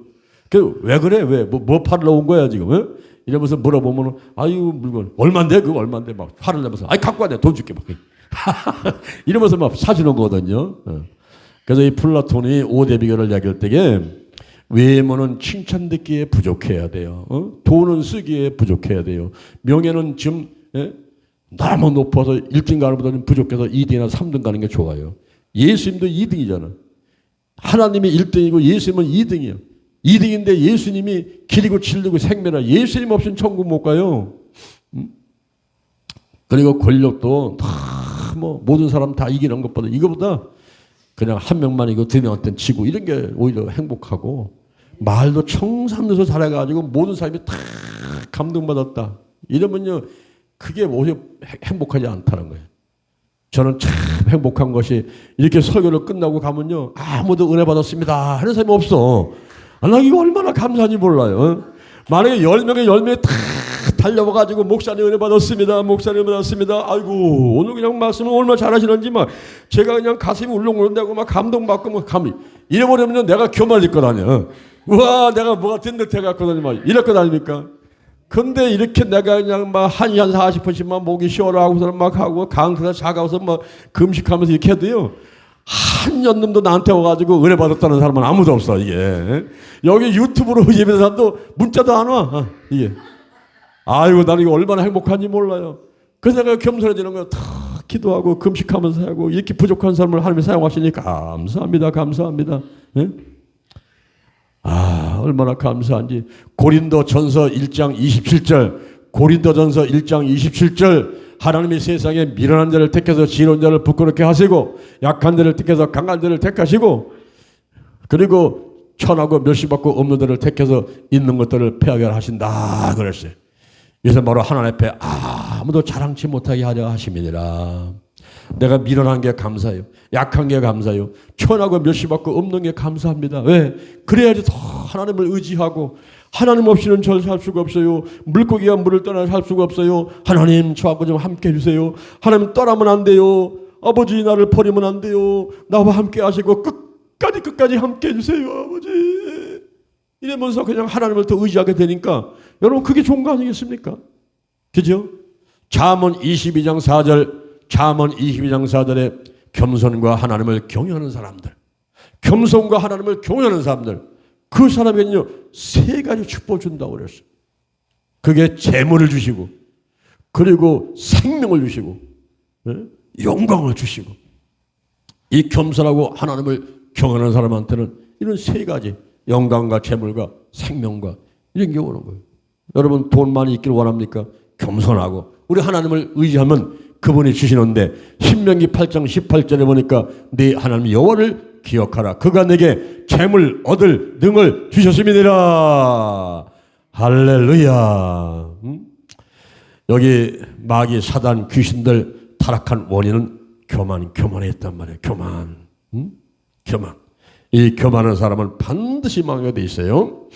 왜 그래? 왜? 뭐 팔러 온 거야, 지금? 이러면서 물어보면, 아유, 물건, 얼만데? 그거 얼만데? 막 화를 내면서, 갖고 와, 내가 돈 줄게. 막. 이러면서 막 사주는 거거든요. 그래서 이 플라톤이 5대 비결을 얘기할 때에 외모는 칭찬듣기에 부족해야 돼요. 돈은 쓰기에 부족해야 돼요. 명예는 지금 너무 높아서 1등 가는 보다 좀 부족해서 2등이나 3등 가는 게 좋아요. 예수님도 2등이잖아. 하나님이 1등이고 예수님은 2등이에요. 2등인데 예수님이 길이고 진리고 생명이라 예수님 없이는 천국 못 가요. 그리고 권력도 뭐 모든 사람 다 이기는 것보다 이거보다 그냥 한 명만 이고 두 명한테는 지고 이런 게 오히려 행복하고 말도 청산누서 잘해가지고 모든 사람이 다 감동받았다. 이러면요 그게 오히려 행복하지 않다는 거예요. 저는 참 행복한 것이 이렇게 설교를 끝나고 가면요 아무도 은혜 받았습니다 하는 사람이 없어. 나 이거 얼마나 감사한지 몰라요. 만약에 10명에 10명이 다 달려와가지고 목사님 은혜 받았습니다. 목사님 은혜 받았습니다. 아이고 오늘 그냥 말씀을 얼마나 잘하시는지 막 제가 그냥 가슴이 울렁울렁대고 막 감동받고 막 이래버리면 내가 교만일 거 아니야. 우와 내가 뭐가 된 듯 해갖고 막 이럴 거 아닙니까? 근데 이렇게 내가 그냥 막 한 40분씩만 목이 쉬어라 하고서 막 하고 강사가 작아서 막 금식하면서 이렇게 해도요. 한 년놈도 나한테 와가지고 은혜 받았다는 사람은 아무도 없어 이게. 여기 유튜브로 예배하는 사람도 문자도 안 와. 이게. 아이고 나는 이거 얼마나 행복한지 몰라요. 그래서 내가 겸손해지는 거예요. 다 기도하고 금식하면서 하고 이렇게 부족한 사람을 하나님이 사용하시니 감사합니다. 감사합니다. 예? 얼마나 감사한지. 고린도전서 1장 27절 고린도전서 1장 27절 하나님이 세상에 미련한 자를 택해서 지혜로운 자를 부끄럽게 하시고 약한 자를 택해서 강한 자를 택하시고 그리고 천하고 멸시받고 없는 자를 택해서 있는 것들을 폐하게 하신다 그랬어요. 이것은 바로 하나님 앞에 아무도 자랑치 못하게 하려 하심이니라. 내가 미련한 게 감사해요. 약한 게 감사해요. 천하고 멸시받고 없는 게 감사합니다. 왜? 그래야지 더 하나님을 의지하고 하나님 없이는 저 살 수가 없어요. 물고기가 물을 떠나 살 수가 없어요. 하나님 저하고 좀 함께 해주세요. 하나님 떠나면 안 돼요. 아버지 나를 버리면 안 돼요. 나와 함께 하시고 끝까지 함께 해주세요. 아버지. 이러면서 그냥 하나님을 더 의지하게 되니까 여러분 그게 좋은 거 아니겠습니까? 그죠? 잠언 22장 4절에 겸손과 하나님을 경외하는 사람들, 겸손과 하나님을 경외하는 사람들, 그 사람에게는요 3가지 축복을 준다고 그랬어요. 그게 재물을 주시고 그리고 생명을 주시고 영광을 주시고 이 겸손하고 하나님을 경외하는 사람한테는 이런 3가지 영광과 재물과 생명과 이런 게 오는 거예요. 여러분 돈 많이 있기를 원합니까? 겸손하고 우리 하나님을 의지하면 그분이 주시는데 신명기 8장 18절에 보니까 네 하나님 여호와를 기억하라. 그가 내게 재물 얻을 능을 주셨음이니라. 할렐루야. 여기 마귀 사단 귀신들 타락한 원인은 교만했단 말이에요. 교만. 이 교만한 사람은 반드시 망하게 돼 있어요.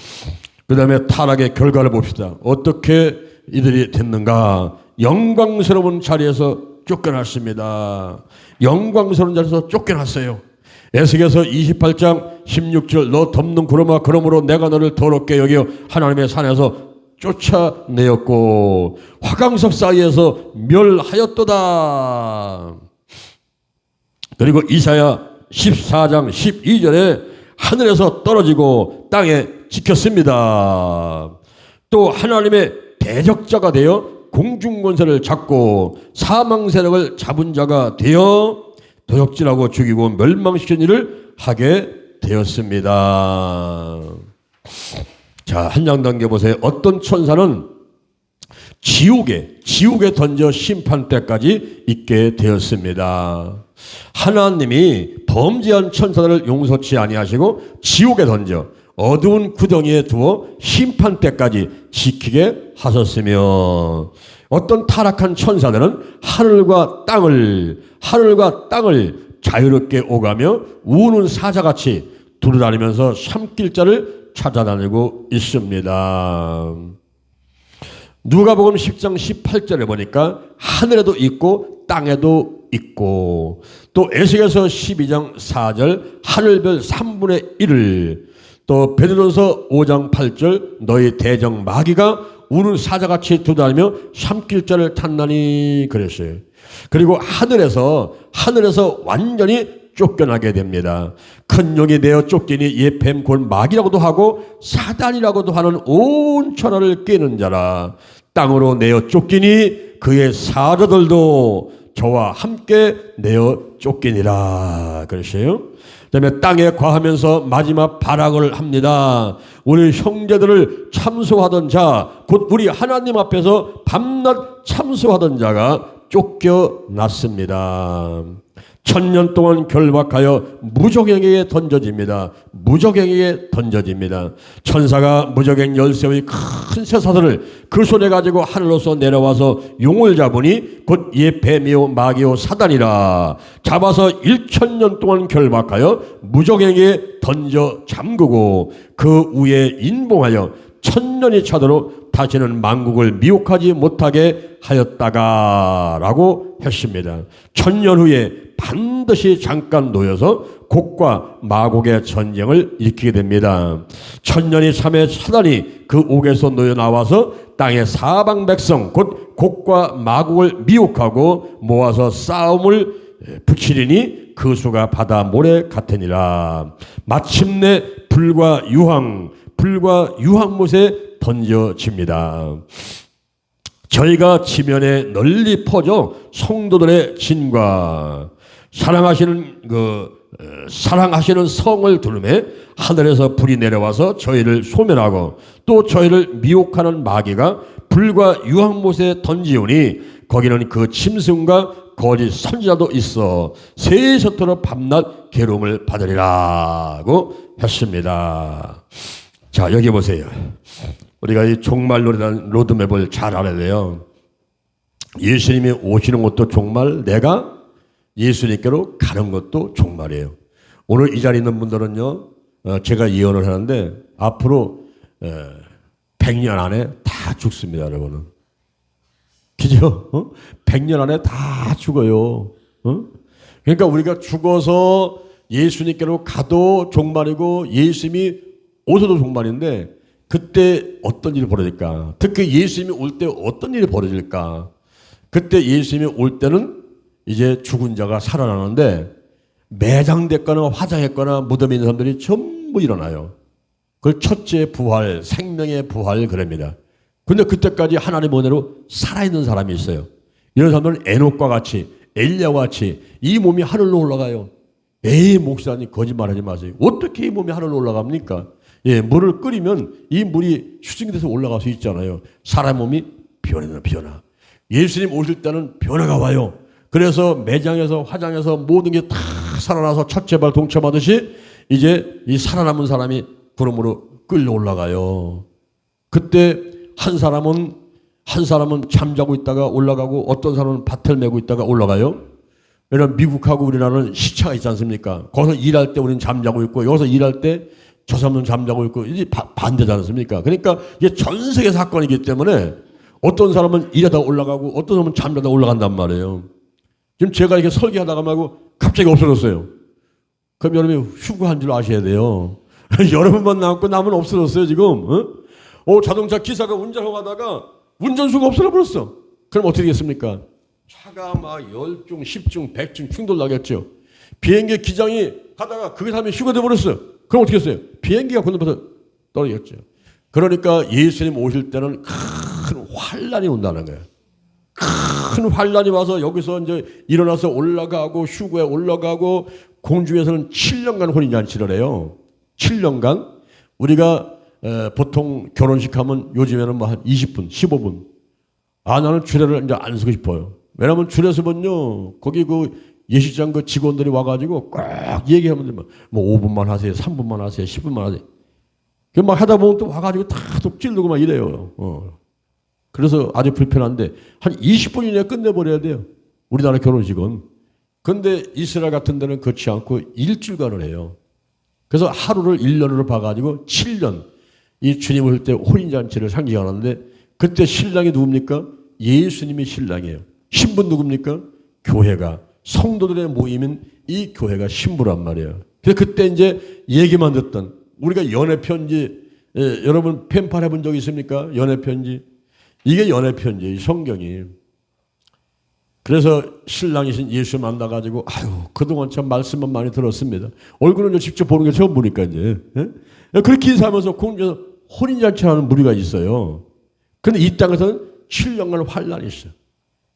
그 다음에 타락의 결과를 봅시다. 어떻게 이들이 됐는가? 영광스러운 자리에서 쫓겨났습니다. 영광스러운 자리에서 쫓겨났어요. 에스겔서 28장 16절 너 덮는 구름아 그러므로 내가 너를 더럽게 여겨 하나님의 산에서 쫓아내었고 화강석 사이에서 멸하였도다. 그리고 이사야 14장 12절에 하늘에서 떨어지고 땅에 지켰습니다. 또 하나님의 대적자가 되어 공중권세를 잡고 사망 세력을 잡은 자가 되어 도적질하고 죽이고 멸망시킨 일을 하게 되었습니다. 자, 한 장 당겨보세요. 어떤 천사는 지옥에 던져 심판 때까지 있게 되었습니다. 하나님이 범죄한 천사들을 용서치 아니하시고 지옥에 던져 어두운 구덩이에 두어 심판 때까지 지키게 하셨으며 어떤 타락한 천사들은 하늘과 땅을 자유롭게 오가며 우는 사자같이 두루다니면서 샴길자를 찾아다니고 있습니다. 누가복음 10장 18절에 보니까 하늘에도 있고 땅에도 있고 또 에스겔서 12장 4절 하늘별 3분의 1을 또 베드로서 5장 8절 너희 대적 마귀가 우는 사자같이 두다니며 샴길자를 탔나니 그랬어요. 그리고 하늘에서 완전히 쫓겨나게 됩니다. 큰 용이 내어 쫓기니 예뱀 곧 마귀라고도 하고 사단이라고도 하는 온 천하를 깨는 자라. 땅으로 내어 쫓기니 그의 사자들도 저와 함께 내어 쫓기니라. 그러세요. 그다음에 땅에 과하면서 마지막 발악을 합니다. 우리 형제들을 참소하던 자, 곧 우리 하나님 앞에서 밤낮 참소하던 자가 쫓겨났습니다. 1000년 동안 결박하여 무적행에게 던져집니다. 천사가 무적행 열쇠의 큰 쇠사슬을 그 손에 가지고 하늘로서 내려와서 용을 잡으니 곧 예뱀이요 마귀요 사단이라. 잡아서 1000년 동안 결박하여 무적행에 던져 잠그고 그 위에 인봉하여 1000년이 차도록 다시는 만국을 미혹하지 못하게 하였다가 라고 했습니다. 1000년 후에 반드시 잠깐 놓여서 곡과 마곡의 전쟁을 일으키게 됩니다. 1000년이 참에 사단이 그 옥에서 놓여 나와서 땅의 사방 백성 곧 곡과 마곡을 미혹하고 모아서 싸움을 붙이리니 그 수가 바다 모래 같으니라. 마침내 불과 유황못에 던져집니다. 저희가 지면에 널리 퍼져 성도들의 진과 사랑하시는 성을 두름에 하늘에서 불이 내려와서 저희를 소멸하고 또 저희를 미혹하는 마귀가 불과 유황못에 던지오니 거기는 그 짐승과 거짓 선지자도 있어 세세토록 밤낮 괴로움을 받으리라고 했습니다. 자, 여기 보세요. 우리가 이 종말론이라는 로드맵을 잘 알아야 돼요. 예수님이 오시는 것도 종말, 내가 예수님께로 가는 것도 종말이에요. 오늘 이 자리에 있는 분들은요, 제가 예언을 하는데 앞으로 100년 안에 다 죽습니다, 여러분은. 그죠? 100년 안에 다 죽어요. 그러니까 우리가 죽어서 예수님께로 가도 종말이고 예수님이 오셔도 종말인데 그때 어떤 일이 벌어질까? 특히 예수님이 올 때 어떤 일이 벌어질까? 그때 예수님이 올 때는 이제 죽은 자가 살아나는데 매장됐거나 화장했거나 무덤에 있는 사람들이 전부 일어나요. 그걸 첫째 부활, 생명의 부활 그럽니다. 근데 그때까지 하나님 은혜로 살아있는 사람이 있어요. 이런 사람들은 에녹과 같이 엘리야와 같이 이 몸이 하늘로 올라가요. 에이 목사님 거짓말하지 마세요. 어떻게 이 몸이 하늘로 올라갑니까? 예, 물을 끓이면 이 물이 휴증돼서 올라갈 수 있잖아요. 사람 몸이 변해나. 예수님 오실 때는 변화가 와요. 그래서 매장에서 화장해서 모든 게 다 살아나서 첫째 발 동참하듯이 이제 이 살아남은 사람이 구름으로 끌려 올라가요. 그때 한 사람은 잠자고 있다가 올라가고 어떤 사람은 밭을 메고 있다가 올라가요. 왜냐하면 미국하고 우리나라는 시차가 있지 않습니까? 거기서 일할 때 우리는 잠자고 있고 여기서 일할 때 저 사람은 잠자고 있고 이게 반대지 않습니까? 그러니까 이게 전 세계 사건이기 때문에 어떤 사람은 일하다 올라가고 어떤 사람은 잠자다 올라간단 말이에요. 지금 제가 이렇게 설계하다가 말고 갑자기 없어졌어요. 그럼 여러분이 휴가한 줄 아셔야 돼요. 여러분만 남고 남은 없어졌어요 지금. 자동차 기사가 운전하고 가다가 운전수가 없어져 버렸어. 그럼 어떻게 되겠습니까? 차가 막 10중, 10중, 100중 충돌 나겠죠. 비행기 기장이 가다가 그 사람이 휴가 돼버렸어요. 그럼 어떻게 했어요? 비행기가 건너면서 떨어졌죠. 그러니까 예수님 오실 때는 큰 환란이 온다는 거예요. 큰 환란이 와서 여기서 이제 일어나서 올라가고 휴거에 올라가고 공중에서는 7년간 혼인잔치를 해요. 7년간 우리가 보통 결혼식 하면 요즘에는 뭐 한 20분, 15분. 나는 주례를 이제 안 서고 싶어요. 왜냐하면 주례 서면요 거기 그 예식장 그 직원들이 와가지고 꼭 얘기하면 뭐 5분만 하세요, 3분만 하세요, 10분만 하세요. 그 막 하다 보면 또 와가지고 다 또 찌르고 막 이래요. 그래서 아주 불편한데 한 20분 이내에 끝내버려야 돼요. 우리나라 결혼식은. 근데 이스라엘 같은 데는 그렇지 않고 일주일간을 해요. 그래서 하루를 1년으로 봐가지고 7년 이 주님 올 때 혼인잔치를 상징하는데 그때 신랑이 누굽니까? 예수님이 신랑이에요. 신부 누굽니까? 교회가. 성도들의 모임인 이 교회가 신부란 말이에요. 그래서 그때 이제 얘기만 듣던 우리가 연애편지 여러분 펜팔 해본 적 있습니까? 연애편지. 이게 연애편지 성경이. 그래서 신랑이신 예수 만나가지고 그동안 참 말씀만 많이 들었습니다. 얼굴은 직접 보는 게 처음 보니까 이제 그렇게 인사하면서 공중에서 혼인잔치하는 무리가 있어요. 그런데 이 땅에서는 7년간 환란이 있어요.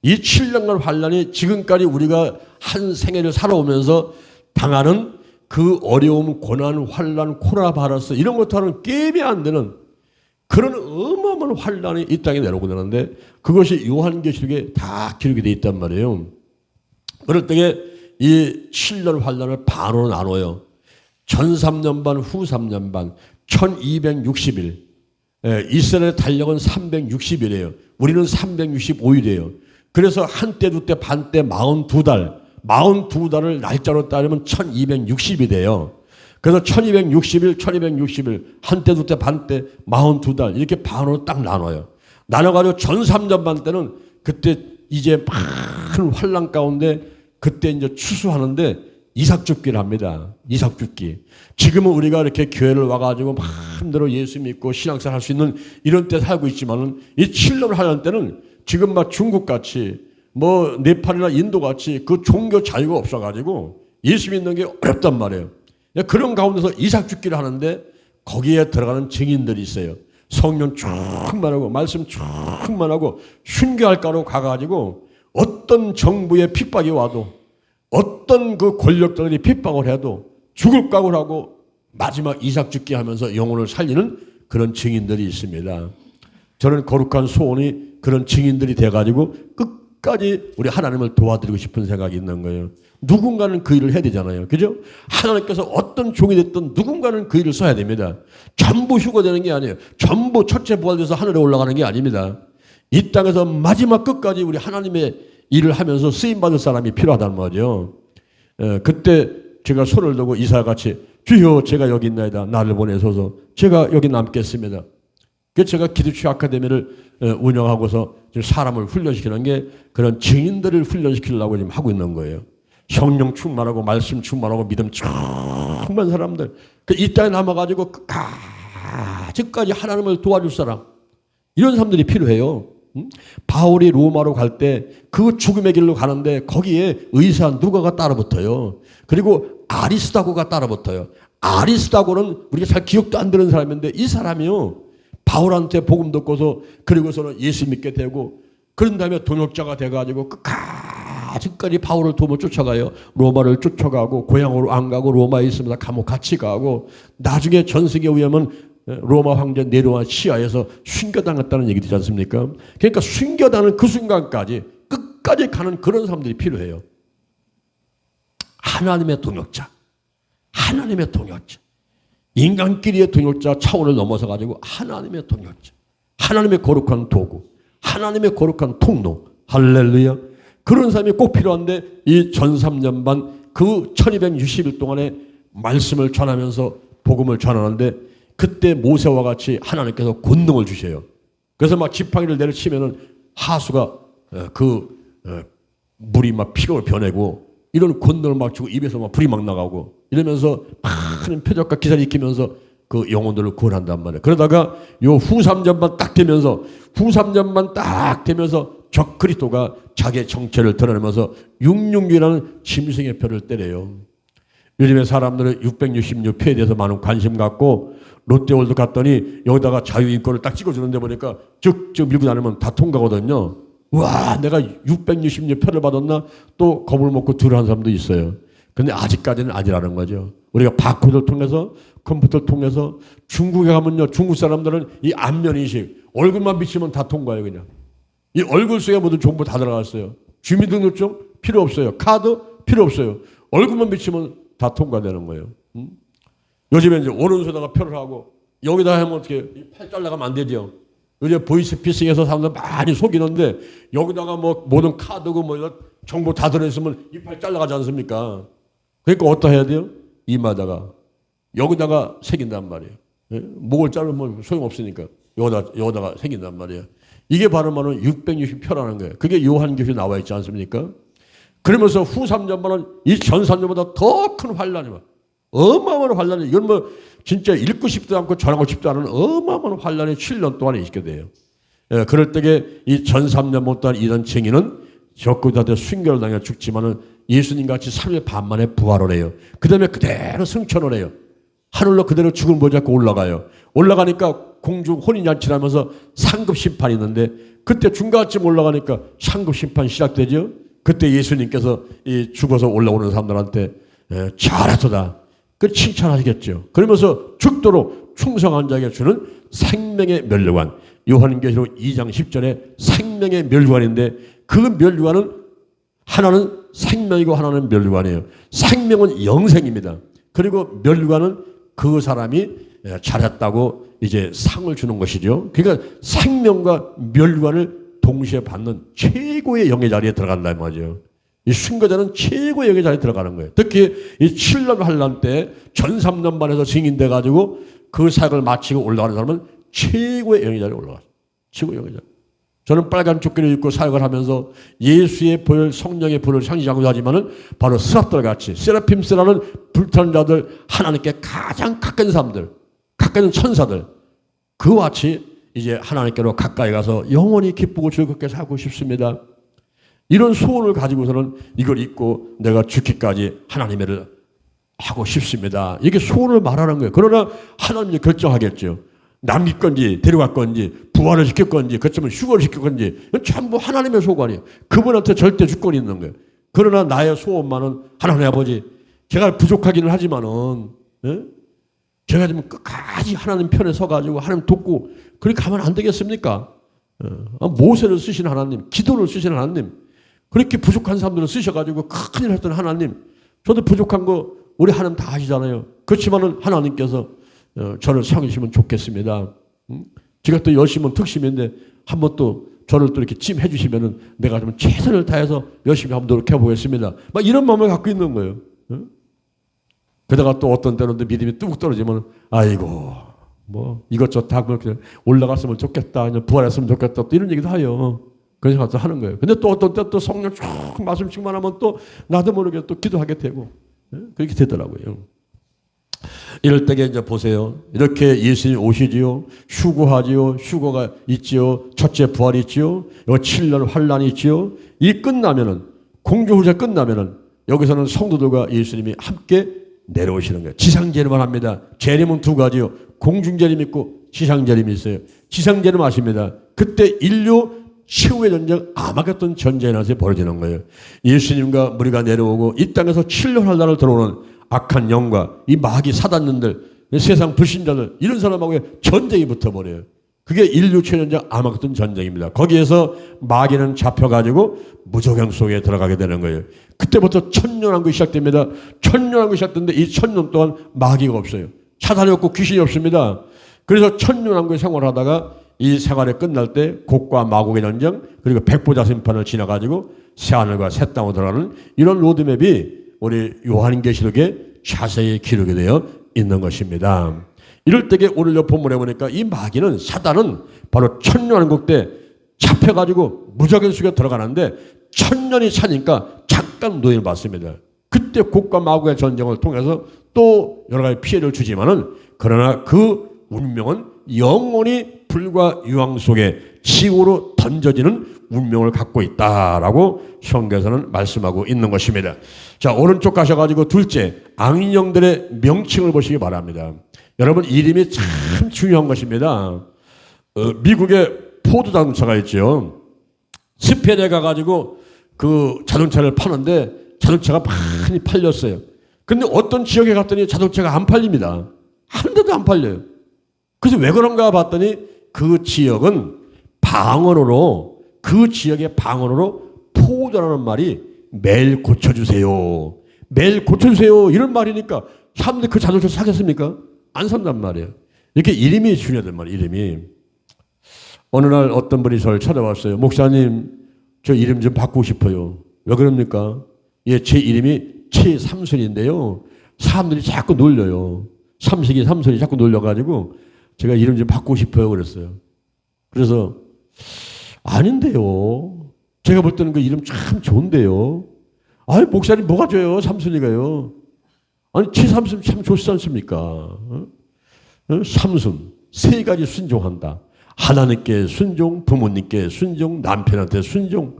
이 7년간 환란이 지금까지 우리가 한 생애를 살아오면서 당하는 그 어려움, 고난, 환란, 코로나 바이러스 이런 것과는 게임이 안 되는 그런 어마어마한 환란이 이 땅에 내려오고 되는데 그것이 요한계시록에 다 기록이 되어 있단 말이에요. 그럴 때에 이 7년 환란을 반으로 나눠요. 전 3년 반, 후 3년 반, 1260일. 이스라엘의 달력은 360일이에요. 우리는 365일이에요. 그래서 한때, 두때, 반때, 42달. 42달을 날짜로 따르면 1260이 돼요. 그래서 1260일, 1260일, 한때, 두때, 반때, 42달 이렇게 반으로 딱 나눠요. 나눠가지고 전 3년 반 때는 그때 이제 큰 환란 가운데 그때 이제 추수하는데 이삭죽기를 합니다. 이삭죽기. 지금은 우리가 이렇게 교회를 와가지고 마음대로 예수 믿고 신앙생활 할 수 있는 이런 때 살고 있지만은 이 7년 환란 때는 지금 막 중국같이 뭐 네팔이나 인도같이 그 종교 자유가 없어가지고 예수 믿는 게 어렵단 말이에요. 그런 가운데서 이삭죽기를 하는데 거기에 들어가는 증인들이 있어요. 성령 충만하고 말씀 충만하고 순교할까로 가가지고 어떤 정부의 핍박이 와도 어떤 그 권력들이 핍박을 해도 죽을 각오를 하고 마지막 이삭죽기 하면서 영혼을 살리는 그런 증인들이 있습니다. 저는 거룩한 소원이 그런 증인들이 돼가지고 끝까지 우리 하나님을 도와드리고 싶은 생각이 있는 거예요. 누군가는 그 일을 해야 되잖아요. 그죠? 하나님께서 어떤 종이 됐든 누군가는 그 일을 써야 됩니다. 전부 휴거되는 게 아니에요. 전부 첫째 부활돼서 하늘에 올라가는 게 아닙니다. 이 땅에서 마지막 끝까지 우리 하나님의 일을 하면서 쓰임받을 사람이 필요하다는 거죠. 그때 제가 손을 들고 이사같이 주여 제가 여기 있나이다. 나를 보내소서. 제가 여기 남겠습니다. 그래서 제가 기도치 아카데미를 운영하고서 사람을 훈련시키는 게 그런 증인들을 훈련시키려고 지금 하고 있는 거예요. 성령 충만하고 말씀 충만하고 믿음 충만한 사람들. 이 땅에 남아가지고 끝까지 하나님을 도와줄 사람. 이런 사람들이 필요해요. 바울이 로마로 갈 때 그 죽음의 길로 가는데 거기에 의사 누가가 따라붙어요. 그리고 아리스다고가 따라붙어요. 아리스다고는 우리가 잘 기억도 안 되는 사람인데 이 사람이요. 바울한테 복음 듣고서 그리고서는 예수 믿게 되고 그런 다음에 동역자가 돼가지고 끝까지 바울을 도모 쫓아가요. 로마를 쫓아가고 고향으로 안 가고 로마에 있으면서 감옥 같이 가고 나중에 전승에 의하면 로마 황제 네로와 시하에서 순교당했다는 얘기 되지 않습니까? 그러니까 순교당하는 그 순간까지 끝까지 가는 그런 사람들이 필요해요. 하나님의 동역자, 하나님의 동역자, 인간끼리의 동역자 차원을 넘어서 가지고 하나님의 동역자, 하나님의 거룩한 도구, 하나님의 거룩한 통로, 할렐루야. 그런 사람이 꼭 필요한데 이 전 3년 반 그 1260일 동안에 말씀을 전하면서 복음을 전하는데 그때 모세와 같이 하나님께서 권능을 주셔요. 그래서 막 지팡이를 내려치면은 하수가 물이 막 피로 변하고 이런 권능을 막 주고 입에서 막 불이 막 나가고 이러면서 많은 표적과 기사를 익히면서 그 영혼들을 구원한단 말이에요. 그러다가 요 후 3년만 딱 되면서 적 그리스도가 자기의 정체를 드러내면서 666이라는 짐승의 표를 때려요. 요즘에 사람들은 666표에 대해서 많은 관심 갖고 롯데월드 갔더니 여기다가 자유인권을 딱 찍어주는데 보니까 쭉쭉 밀고 다니면 다 통과거든요. 와, 내가 666표를 받았나? 또 겁을 먹고 두려워하는 사람도 있어요. 근데 아직까지는 아니라는 거죠. 우리가 바코드를 통해서 컴퓨터를 통해서 중국에 가면요, 중국 사람들은 이 안면인식, 얼굴만 비치면 다 통과해요. 그냥 이 얼굴 속에 모든 정보 다 들어갔어요. 주민등록증 필요 없어요. 카드 필요 없어요. 얼굴만 비치면 다 통과되는 거예요. 요즘에 이제 오른손에다가 표를 하고 여기다 하면 어떻게 팔 잘라가면 안 되죠. 요즘 보이스피싱에서 사람들 많이 속이는데 여기다가 뭐 모든 카드고 뭐 이런 정보 다 들어있으면 이 팔 잘라가지 않습니까? 그러니까 어떠 해야 돼요? 이마다가 여기다가 새긴단 말이에요. 예? 목을 자르면 소용없으니까 여기다가 새긴단 말이에요. 이게 바로 660표라는 거예요. 그게 요한계시에 나와 있지 않습니까? 그러면서 후 3년만은 이 전 3년보다 더 큰 환란이 와. 어마어마한 환란이, 이건 뭐 진짜 읽고 싶지도 않고 전하고 싶지도 않은 어마어마한 환란이 7년 동안에 있게 돼요. 예, 그럴 때에 이 전 3년 동안 이런 증인은 적그리스도한테 순교를 당해 죽지만은 예수님같이 3일 반 만에 부활을 해요. 그 다음에 그대로 승천을 해요. 하늘로 그대로 죽은 못 잡고 올라가요. 올라가니까 공중 혼인잔치를 하면서 상급 심판이 있는데 그때 중간쯤 올라가니까 상급 심판 시작되죠. 그때 예수님께서 이 죽어서 올라오는 사람들한테 잘했다. 그 칭찬하시겠죠. 그러면서 죽도록 충성한 자에게 주는 생명의 면류관. 요한계시록 2장 10절에 생명의 면류관인데 그 면류관은 하나는 생명이고 하나는 면류관이에요. 생명은 영생입니다. 그리고 면류관은 그 사람이 잘했다고 이제 상을 주는 것이죠. 그러니까 생명과 면류관을 동시에 받는 최고의 영의 자리에 들어간다는 거죠. 이 순교자는 최고의 영의 자리에 들어가는 거예요. 특히 이 7년 환란 때 전 3년 반에서 증인돼 가지고 그 사역을 마치고 올라가는 사람은 최고의 영의 자리에 올라가요. 최고의 영의 자리. 저는 빨간 조끼를 입고 사역을 하면서 예수의 보혈, 성령의 보혈을 상징하고 하지만은 바로 스랍들 같이 세라핌스라는 불타는 자들, 하나님께 가장 가까이 있는 사람들, 가까이 있는 천사들, 그와 같이 이제 하나님께로 가까이 가서 영원히 기쁘고 즐겁게 살고 싶습니다. 이런 소원을 가지고서는 이걸 입고 내가 죽기까지 하나님의 일을 하고 싶습니다. 이게 소원을 말하는 거예요. 그러나 하나님이 결정하겠죠. 남길 건지 데려갈 건지 부활을 시킬 건지 그렇지만 휴거를 시킬 건지 전부 하나님의 소관이에요. 그분한테 절대 주권이 있는 거예요. 그러나 나의 소원만은 하나님 아버지, 제가 부족하기는 하지만은 제가 좀 끝까지 하나님 편에 서가지고 하나님 돕고 그렇게 가면 안 되겠습니까? 모세를 쓰신 하나님, 기도를 쓰신 하나님, 그렇게 부족한 사람들을 쓰셔가지고 큰일 했던 하나님, 저도 부족한 거 우리 하나님 다 아시잖아요. 그렇지만은 하나님께서 저를 사용하시면 좋겠습니다. 제가 또 열심은 특심인데 한번 또 저를 또 이렇게 찜해 주시면은 내가 좀 최선을 다해서 열심히 한번 노력해 보겠습니다. 막 이런 마음을 갖고 있는 거예요. 그러다가 또 어떤 때는 믿음이 뚝 떨어지면 아이고 뭐 이것저것 다 그렇게 올라갔으면 좋겠다, 부활했으면 좋겠다, 또 이런 얘기도 해요. 그런 생각도 하는 거예요. 근데 또 어떤 때 또 성령 쭉 말씀 충만하면 또 나도 모르게 또 기도하게 되고 그렇게 되더라고요. 이럴 때에 이제 보세요. 이렇게 예수님 오시지요. 휴거하지요. 휴거가 있지요. 첫째 부활이 있지요. 여기 7년 환란이 있지요. 이 끝나면은 공중후제 끝나면은 여기서는 성도들과 예수님이 함께 내려오시는 거예요. 지상재림을 합니다. 재림은 두 가지요. 공중재림 있고 지상재림이 있어요. 지상재림 아십니다. 그때 인류 최후의 전쟁 아마겟돈 전쟁이 벌어지는 거예요. 예수님과 무리가 내려오고 이 땅에서 7년 환란을 들어오는 악한 영과 이 마귀 사단년들 세상 불신자들 이런 사람하고 전쟁이 붙어버려요. 그게 인류 최전쟁 아마겟돈 전쟁입니다. 거기에서 마귀는 잡혀가지고 무저갱 속에 들어가게 되는 거예요. 그때부터 천년왕국이 시작됩니다. 천년왕국이 시작되는데 이 천년 동안 마귀가 없어요. 사단이 없고 귀신이 없습니다. 그래서 천년왕국의 생활을 하다가 이 생활이 끝날 때 곡과 마곡의 전쟁 그리고 백보자 심판을 지나가지고 새하늘과 새 땅으로 들어가는 이런 로드맵이 우리 요한계시록에 자세히 기록이 되어 있는 것입니다. 이럴 때에 오늘 본문에 보니까 이 마귀는 사단은 바로 천년왕국 때 잡혀가지고 무저갱 속에 들어가는데 천년이 차니까 잠깐 노예를 받습니다. 그때 곡과 마곡의 전쟁을 통해서 또 여러 가지 피해를 주지만은 그러나 그 운명은 영원히 불과 유황 속에 지옥으로 던져지는 운명을 갖고 있다라고 성경에서는 말씀하고 있는 것입니다. 자, 오른쪽 가셔가지고 둘째 악령들의 명칭을 보시기 바랍니다. 여러분 이름이 참 중요한 것입니다. 미국에 포드 자동차가 있죠. 스페인에 가가지고 그 자동차를 파는데 자동차가 많이 팔렸어요. 근데 어떤 지역에 갔더니 자동차가 안 팔립니다. 한 대도 안 팔려요. 그래서 왜 그런가 봤더니 그 지역은 방언으로 그 지역의 방언으로 포도라는 말이 매일 고쳐주세요. 매일 고쳐주세요. 이런 말이니까 사람들이 그 자동차 사겠습니까? 안 산단 말이에요. 이렇게 이름이 중요하단 말이에요. 이름이. 어느 날 어떤 분이 저를 찾아왔어요. 목사님 저 이름 좀 바꾸고 싶어요. 왜 그럽니까? 예, 제 이름이 최삼순인데요. 사람들이 자꾸 놀려요. 삼식이 삼순이 자꾸 놀려가지고 제가 이름 좀 바꾸고 싶어요. 그랬어요. 그래서 아닌데요. 제가 볼 때는 그 이름 참 좋은데요. 아이 목사님 뭐가 좋아요? 삼순이가요. 아니 최삼순 참 좋지 않습니까? 삼순 세 가지 순종한다. 하나님께 순종, 부모님께 순종, 남편한테 순종.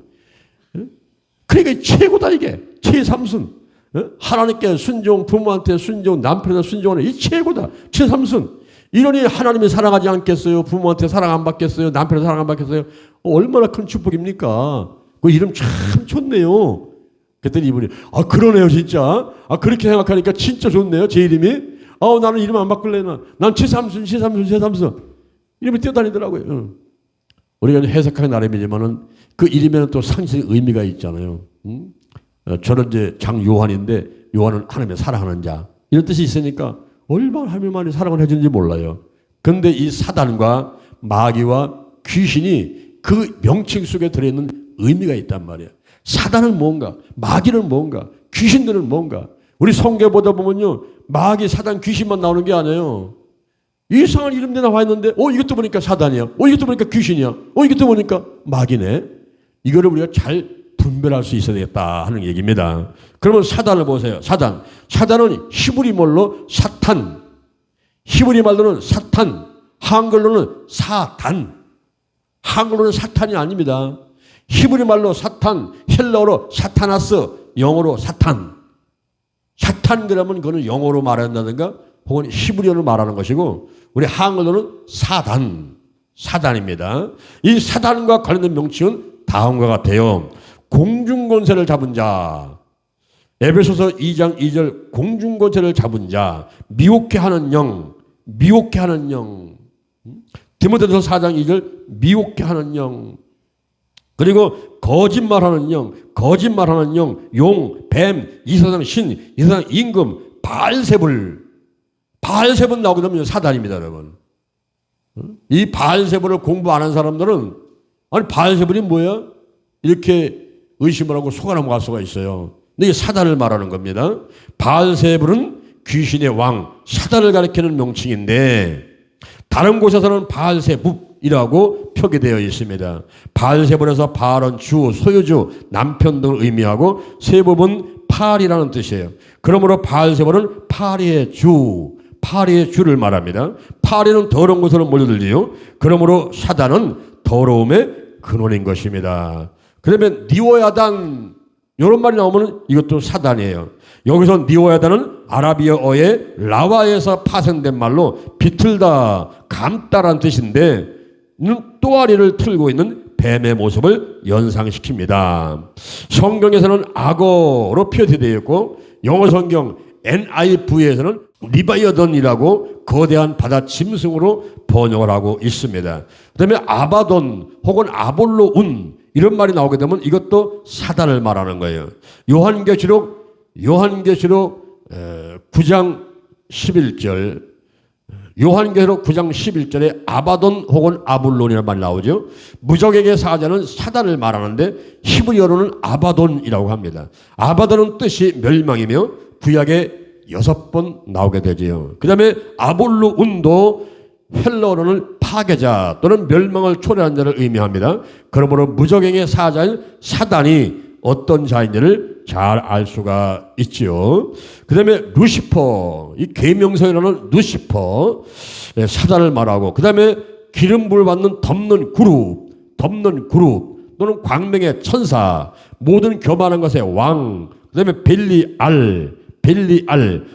그러니까 최고다 이게. 최삼순. 하나님께 순종, 부모한테 순종, 남편한테 순종하는 이 최고다. 최삼순. 이러니 하나님이 사랑하지 않겠어요? 부모한테 사랑 안 받겠어요? 남편한테 사랑 안 받겠어요? 얼마나 큰 축복입니까? 그 이름 참 좋네요. 그랬더니 이분이 아 그러네요 진짜. 아 그렇게 생각하니까 진짜 좋네요 제 이름이. 나는 이름 안 바꿀래. 난 최삼순 이름이 뛰어다니더라고요. 우리가 해석하기 나름이지만은 그 이름에는 또 상식 의미가 있잖아요. 저는 이제 장요한인데 요한은 하나님의 사랑하는 자 이런 뜻이 있으니까 얼마나 하나님만이 사랑을 해주는지 몰라요. 그런데 이 사단과 마귀와 귀신이 그 명칭 속에 들어있는 의미가 있단 말이에요. 사단은 뭔가, 마귀는 뭔가, 귀신들은 뭔가. 우리 성경 보다 보면요, 마귀, 사단, 귀신만 나오는 게 아니에요. 이상한 이름들이 나와 있는데, 이것도 보니까 사단이야. 이것도 보니까 귀신이야. 이것도 보니까 마귀네. 이거를 우리가 잘 분별할 수 있어야 되겠다 하는 얘기입니다. 그러면 사단을 보세요. 사단. 사단은 히브리 말로 사탄. 히브리 말로는 사탄. 한글로는 사단. 한글로는 사탄이 아닙니다. 히브리 말로 사탄, 헬라어로 사타나스, 영어로 사탄. 사탄 그러면 그거는 영어로 말한다든가 혹은 히브리어로 말하는 것이고 우리 한글로는 사단, 사단입니다. 이 사단과 관련된 명칭은 다음과 같아요. 공중권세를 잡은 자, 에베소서 2장 2절 공중권세를 잡은 자, 미혹해 하는 영, 미혹해 하는 영. 디모데전서 4장 2절 미혹해 하는 영. 그리고 거짓말하는 영, 거짓말하는 영, 용, 뱀, 이사장 신, 이사장 임금, 바알세불. 바알세불 나오게 되면 사단입니다, 여러분. 이 바알세불을 공부 안 한 사람들은 아니 바알세불이 뭐야? 이렇게 의심을 하고 속아 넘어갈 수가 있어요. 근데 이게 사단을 말하는 겁니다. 바알세불은 귀신의 왕, 사단을 가리키는 명칭인데 다른 곳에서는 바알세붑이라고 표기되어 있습니다. 바알세불에서 바알은 주, 소유주, 남편 등을 의미하고 세붑은 팔이라는 뜻이에요. 그러므로 바알세불은 파리의 주, 파리의 주를 말합니다. 파리는 더러운 곳으로 몰려들지요. 그러므로 사단은 더러움의 근원인 것입니다. 그러면 니오야단 이런 말이 나오면 이것도 사단이에요. 여기서 니오야단은 아라비아어의 라와에서 파생된 말로 비틀다, 감다라는 뜻인데 또아리를 틀고 있는 뱀의 모습을 연상시킵니다. 성경에서는 악어로 표기되어 있고 영어 성경 NIV에서는 리바이어던이라고 거대한 바다 짐승으로 번역을 하고 있습니다. 그 다음에 아바돈 혹은 아볼로운 이런 말이 나오게 되면 이것도 사단을 말하는 거예요. 요한계시록 9장 11절, 요한계시록 9장 11절에 아바돈 혹은 아볼론이라는 말이 나오죠. 무적에게 사자는 사단을 말하는데 히브리어로는 아바돈이라고 합니다. 아바돈은 뜻이 멸망이며 구약에 6번 나오게 되지요. 그 다음에 아볼로운도 헬러어로는 파괴자 또는 멸망을 초래한 자를 의미합니다. 그러므로 무적행의 사자인 사단이 어떤 자인지를 잘 알 수가 있지요. 그 다음에 루시퍼, 이 계명성이라는 루시퍼, 사단을 말하고, 그 다음에 기름 부을 받는 덮는 그룹 또는 광명의 천사, 모든 교만한 것의 왕, 그 다음에 벨리알,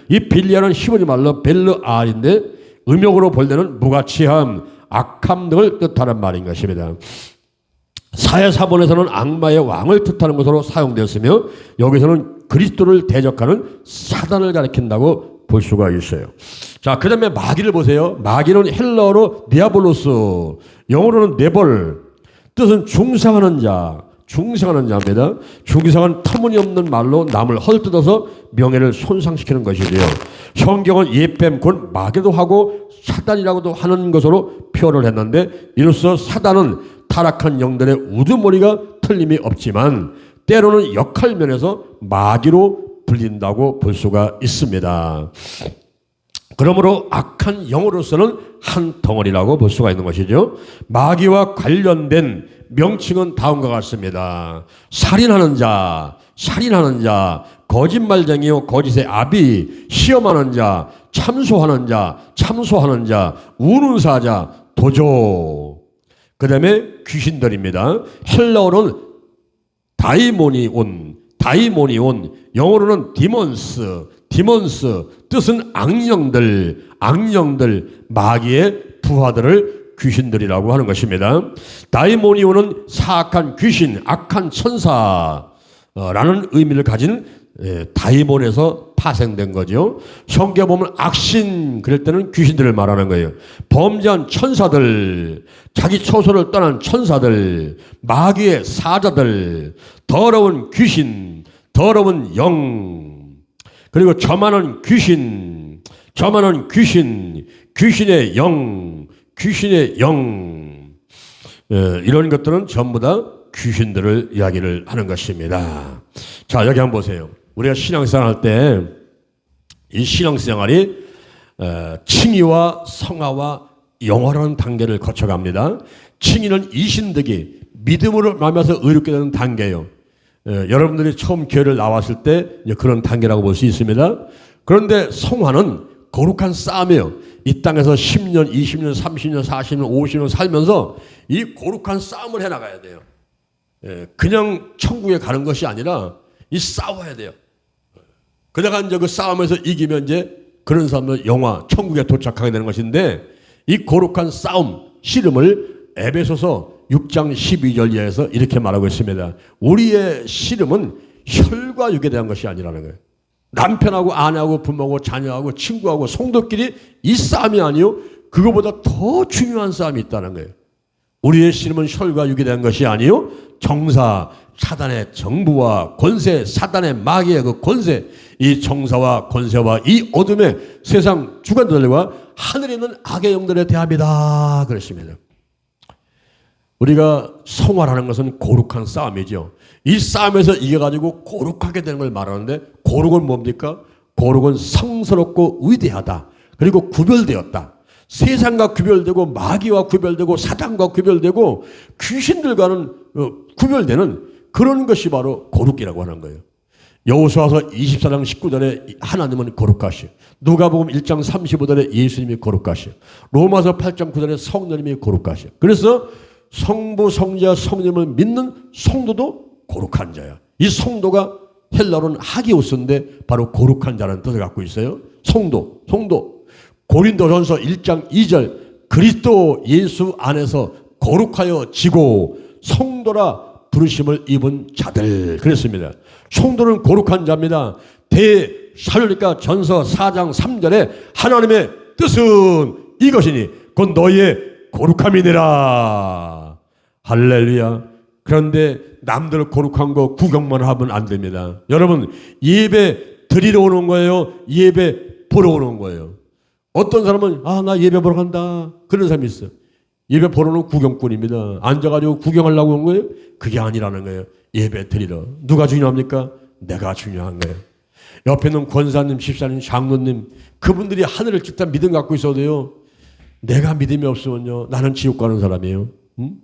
이 벨리알은 히브리 말로 벨르알인데 음역으로 볼 때는 무가치함, 악함 등을 뜻하는 말인 것입니다. 사회사본에서는 악마의 왕을 뜻하는 것으로 사용되었으며 여기서는 그리스도를 대적하는 사단을 가리킨다고 볼 수가 있어요. 자, 그 다음에 마귀를 보세요. 마귀는 헬라어로 디아볼로스, 영어로는 네벌, 뜻은 중상하는 자입니다. 중상은 터무니없는 말로 남을 헐뜯어서 명예를 손상시키는 것이지요. 성경은 예뱀 곧 마귀도 하고 사단이라고도 하는 것으로 표현을 했는데 이로써 사단은 타락한 영들의 우두머리가 틀림이 없지만 때로는 역할면에서 마귀로 불린다고 볼 수가 있습니다. 그러므로 악한 영으로서는 한 덩어리라고 볼 수가 있는 것이죠. 마귀와 관련된 명칭은 다음과 같습니다. 살인하는 자, 거짓말쟁이요 거짓의 아비, 시험하는 자, 참소하는 자, 우는 사자, 도조. 그 다음에 귀신들입니다. 헬라어는 다이모니온, 영어로는 디몬스, 뜻은 악령들, 마귀의 부하들을 귀신들이라고 하는 것입니다. 다이모니온은 사악한 귀신, 악한 천사라는 의미를 가진 다이몬에서 파생된 거죠. 성경에 보면 악신 그럴 때는 귀신들을 말하는 거예요. 범죄한 천사들, 자기 처소를 떠난 천사들, 마귀의 사자들, 더러운 귀신, 더러운 영, 그리고 저만한 귀신, 귀신의 영, 이런 것들은 전부 다 귀신들을 이야기를 하는 것입니다. 자, 여기 한번 보세요. 우리가 신앙생활 할 때 이 신앙생활이 칭의와 성화와 영화라는 단계를 거쳐갑니다. 칭의는 이신득이 믿음으로 말미암아서 의롭게 되는 단계예요. 여러분들이 처음 교회를 나왔을 때 그런 단계라고 볼 수 있습니다. 그런데 성화는 거룩한 싸움이에요. 이 땅에서 10년, 20년, 30년, 40년, 50년 살면서 이 거룩한 싸움을 해나가야 돼요. 그냥 천국에 가는 것이 아니라 이 싸워야 돼요. 그러다가 이제 그 싸움에서 이기면 이제 그런 사람은 영화, 천국에 도착하게 되는 것인데 이 거룩한 싸움, 씨름을 에베소서 6장 12절 이하에서 이렇게 말하고 있습니다. 우리의 씨름은 혈과 육에 대한 것이 아니라는 거예요. 남편하고 아내하고 부모하고 자녀하고 친구하고 성도끼리 이 싸움이 아니요. 그거보다 더 중요한 싸움이 있다는 거예요. 우리의 씨름은 혈과 육에 대한 것이 아니요. 정사, 사단의 정부와 권세, 사단의 마귀의 그 권세, 이 정사와 권세와 이 어둠의 세상 주관들과 하늘에 있는 악의 영들에 대합니다. 그렇습니다. 우리가 성화라는 것은 거룩한 싸움이죠. 이 싸움에서 이겨가지고 거룩하게 되는 걸 말하는데 거룩은 뭡니까? 거룩은 성스럽고 위대하다. 그리고 구별되었다. 세상과 구별되고 마귀와 구별되고 사단과 구별되고 귀신들과는 구별되는 그런 것이 바로 거룩이라고 하는 거예요. 여호수아서 24장 19절에 하나님은 거룩하시오. 누가복음 1장 35절에 예수님이 거룩하시오. 로마서 8장 9절에 성령님이 거룩하시오. 그래서 성부, 성자, 성령을 믿는 성도도 거룩한 자야. 이 성도가 헬라어로는 하기오스인데 바로 거룩한 자라는 뜻을 갖고 있어요. 성도. 고린도전서 1장 2절 그리스도 예수 안에서 거룩하여 지고 성도라 부르심을 입은 자들 그랬습니다. 성도는 거룩한 자입니다. 살려니까 전서 4장 3절에 하나님의 뜻은 이것이니 곧 너희의 거룩함이니라. 할렐루야. 그런데 남들 거룩한 거 구경만 하면 안 됩니다. 여러분, 예배 드리러 오는 거예요? 예배 보러 오는 거예요? 어떤 사람은 나 예배 보러 간다 그런 사람이 있어요. 예배 보러는 구경꾼입니다. 앉아가지고 구경하려고 온 거예요? 그게 아니라는 거예요. 예배 드리러. 누가 중요합니까? 내가 중요한 거예요. 옆에 있는 권사님, 집사님, 장로님, 그분들이 하늘을 찢다 믿음 갖고 있어도요, 내가 믿음이 없으면요, 나는 지옥 가는 사람이에요. 응?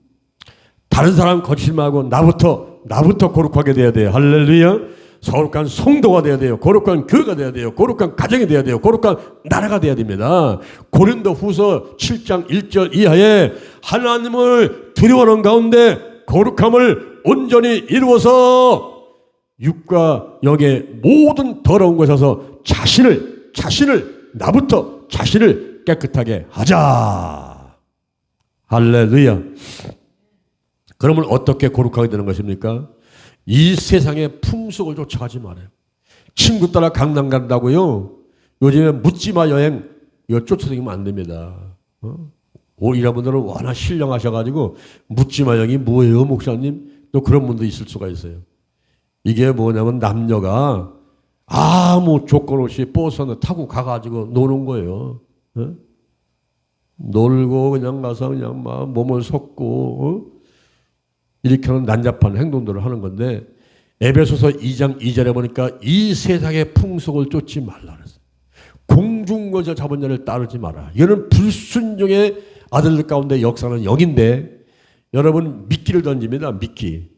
다른 사람 거칠말고 나부터 거룩하게 돼야 돼요. 할렐루야. 거룩한 성도가 돼야 돼요. 거룩한 교회가 돼야 돼요. 거룩한 가정이 돼야 돼요. 거룩한 나라가 돼야 됩니다. 고린도 후서 7장 1절 이하에 하나님을 두려워하는 가운데 거룩함을 온전히 이루어서 육과 영의 모든 더러운 것에서 자신을 깨끗하게 하자. 할렐루야. 그러면 어떻게 거룩하게 되는 것입니까? 이 세상의 풍속을 쫓아가지 말아요. 친구 따라 강남 간다고요? 요즘에 묻지마 여행 이거 쫓아다니면 안 됩니다. 여러분들은 워낙 신령하셔가지고 묻지마 여행이 뭐예요, 목사님? 또 그런 분도 있을 수가 있어요. 이게 뭐냐면 남녀가 아무 조건 없이 버스 하나 타고 가가지고 노는 거예요. 놀고 그냥 가서 그냥 막 몸을 섞고 이렇게 하는 난잡한 행동들을 하는 건데, 에베소서 2장 2절에 보니까 이 세상의 풍속을 쫓지 말라 그랬어요. 공중거저 잡은 자를 따르지 마라. 이거는 불순종의 아들들 가운데 역사는 영인데, 여러분 미끼를 던집니다. 미끼.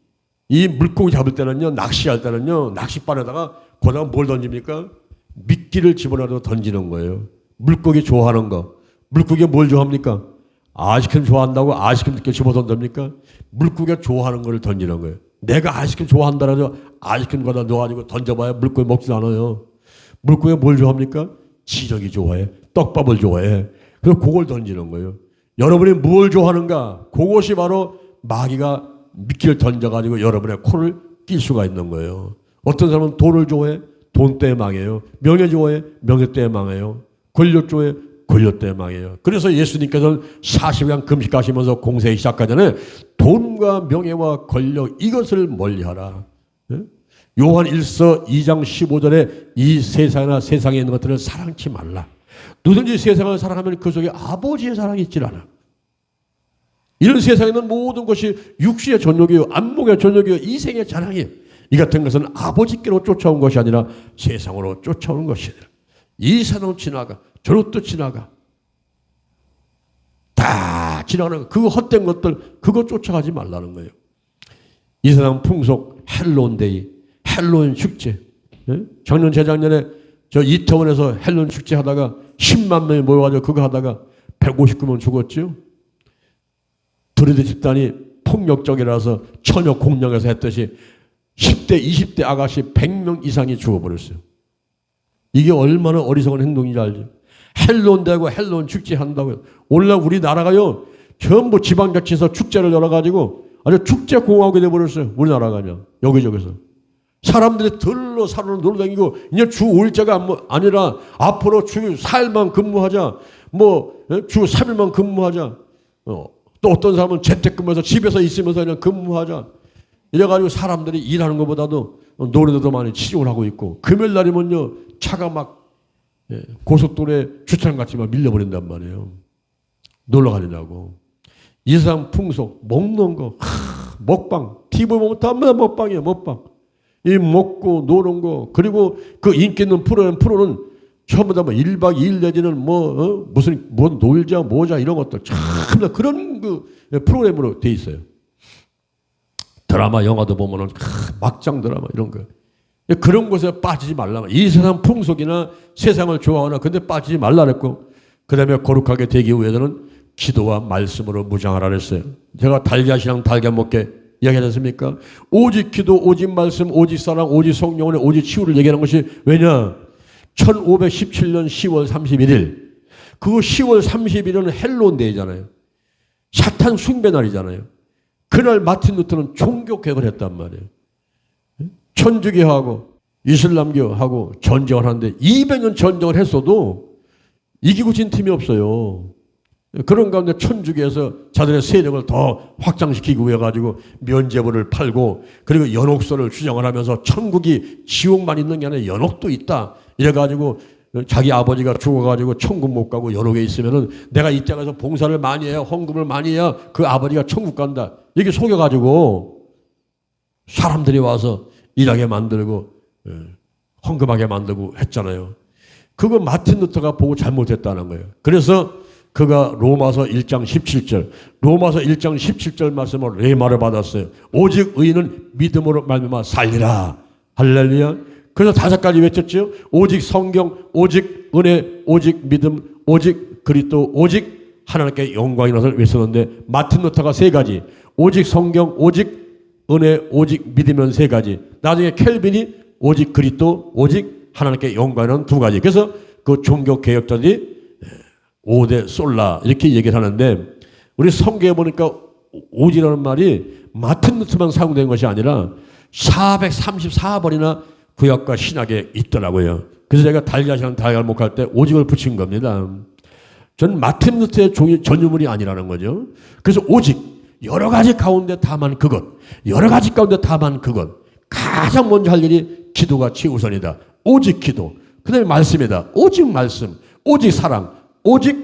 이 물고기 잡을 때는요, 낚시할 때는요, 낚싯바에다가 거기다가 뭘 던집니까? 미끼를 집어넣어서 던지는 거예요. 물고기 좋아하는 거. 물고기가 뭘 좋아합니까? 아이스크림 좋아한다고 아이스크림 이렇게 집어 던집니까? 물고기가 좋아하는 걸 던지는 거예요. 내가 아이스크림 좋아한다라도 아이스크림 거다 넣어가지고 던져봐야 물고기 먹지도 않아요. 물고기가 뭘 좋아합니까? 지렁이 좋아해. 떡밥을 좋아해. 그래서 그걸 던지는 거예요. 여러분이 뭘 좋아하는가? 그것이 바로 마귀가 미끼를 던져가지고 여러분의 코를 낄 수가 있는 거예요. 어떤 사람은 돈을 좋아해? 돈 때문에 망해요. 명예 좋아해? 명예 때문에 망해요. 권력 좋아해? 권력 때문에 망해요. 그래서 예수님께서는 40일 금식하시면서 공생이 시작하기 전에 돈과 명예와 권력 이것을 멀리하라. 요한 1서 2장 15절에 이 세상이나 세상에 있는 것들을 사랑치 말라. 누든지 세상을 사랑하면 그 속에 아버지의 사랑이 있질 않아. 이런 세상에 있는 모든 것이 육신의 전욕이요, 안목의 전욕이요, 이생의 자랑이에요. 이 같은 것은 아버지께로 쫓아온 것이 아니라 세상으로 쫓아오는 것이다. 이 산으로 지나가, 저로 또 지나가. 다 지나가는 그 헛된 것들, 그거 쫓아가지 말라는 거예요. 이 세상 풍속, 헬로운데이, 헬로윈 축제. 작년, 재작년에 저 이태원에서 헬로윈 축제 하다가 10만 명이 모여가지고 그거 하다가 159명 죽었죠. 드루드 집단이 폭력적이라서 처녀 공략해서 했듯이 10대, 20대 아가씨 100명 이상이 죽어버렸어요. 이게 얼마나 어리석은 행동인지 알죠? 헬로윈 되고 헬로윈 축제 한다고요. 오늘날 우리나라가요, 전부 지방자치에서 축제를 열어가지고 아주 축제공화국이 돼버렸어요. 우리나라가 그냥 여기저기서. 사람들이 들러 사러 놀러다니고 이제 주 5일째가 아니라 앞으로 주 4일만 근무하자, 주 3일만 근무하자. 또 어떤 사람은 재택근무해서 집에서 있으면서 그냥 근무하자. 이래가지고 사람들이 일하는 것보다도 노래도 많이 치중을 하고 있고, 금요일 날이면요 차가 막 고속도로에 주차장같이 막 밀려버린단 말이에요. 놀러 가려고. 이 세상 풍속, 먹는 거, 먹방, TV 보면 다마다 먹방이에요. 먹방. 이 먹고 노는 거, 그리고 그 인기 있는 프로는 전부 다 1박 2일 내지는 무슨 놀자 뭐자 이런 것들 참 그런 그 프로그램으로 돼 있어요. 드라마 영화도 보면은 막장 드라마 이런 거. 그런 곳에 빠지지 말라. 이 세상 풍속이나 세상을 좋아하나 근데 빠지지 말라 그랬고, 그 다음에 거룩하게 되기 위해서는 기도와 말씀으로 무장하라 그랬어요. 제가 달걀이랑 달걀 먹게 이야기하지 않습니까? 오직 기도, 오직 말씀, 오직 사랑, 오직 성령의 오직 치유를 얘기하는 것이 왜냐? 1517년 10월 31일 그 10월 31일은 헬로운데이잖아요. 사탄 숭배 날이잖아요. 그날 마틴 루터는 종교개혁을 했단 말이에요. 천주교하고 이슬람교하고 전쟁을 하는데 200년 전쟁을 했어도 이기고 진 팀이 없어요. 그런 가운데 천주교에서 자들의 세력을 더 확장시키기 위해 가지고 면죄부를 팔고 그리고 연옥설을 주장을 하면서 천국이 지옥만 있는 게 아니라 연옥도 있다. 이래가지고 자기 아버지가 죽어가지고 천국 못 가고 연옥에 있으면은 내가 이 땅에서 봉사를 많이 해야 헌금을 많이 해야 그 아버지가 천국 간다. 이렇게 속여가지고 사람들이 와서 일하게 만들고 헌금하게 만들고 했잖아요. 그거 마틴 루터가 보고 잘못했다는 거예요. 그래서 그가 로마서 1장 17절 로마서 1장 17절 말씀을 레마를 받았어요. 오직 의인은 믿음으로 말미암아 살리라. 할렐루야. 그래서 5가지 외쳤죠. 오직 성경, 오직 은혜, 오직 믿음, 오직 그리스도, 오직 하나님께 영광이 나서 외쳤는데 마틴 루터가 3가지. 오직 성경, 오직 은혜, 오직 믿으면 3가지. 나중에 켈빈이 오직 그리스도, 오직 하나님께 영광이라는 2가지. 그래서 그 종교 개혁자들이 5대 솔라 이렇게 얘기를 하는데 우리 성경에 보니까 오직이라는 말이 마틴 루터만 사용된 것이 아니라 434번이나 구약과 신약에 있더라고요. 그래서 제가 달걀이랑 달걀목할 때 오직을 붙인 겁니다. 저는 마틴 루터의 전유물이 아니라는 거죠. 그래서 오직 여러 가지 가운데 다만 그것, 여러 가지 가운데 다만 그것, 가장 먼저 할 일이 기도가 최우선이다. 오직 기도. 그 다음에 말씀이다. 오직 말씀, 오직 사랑, 오직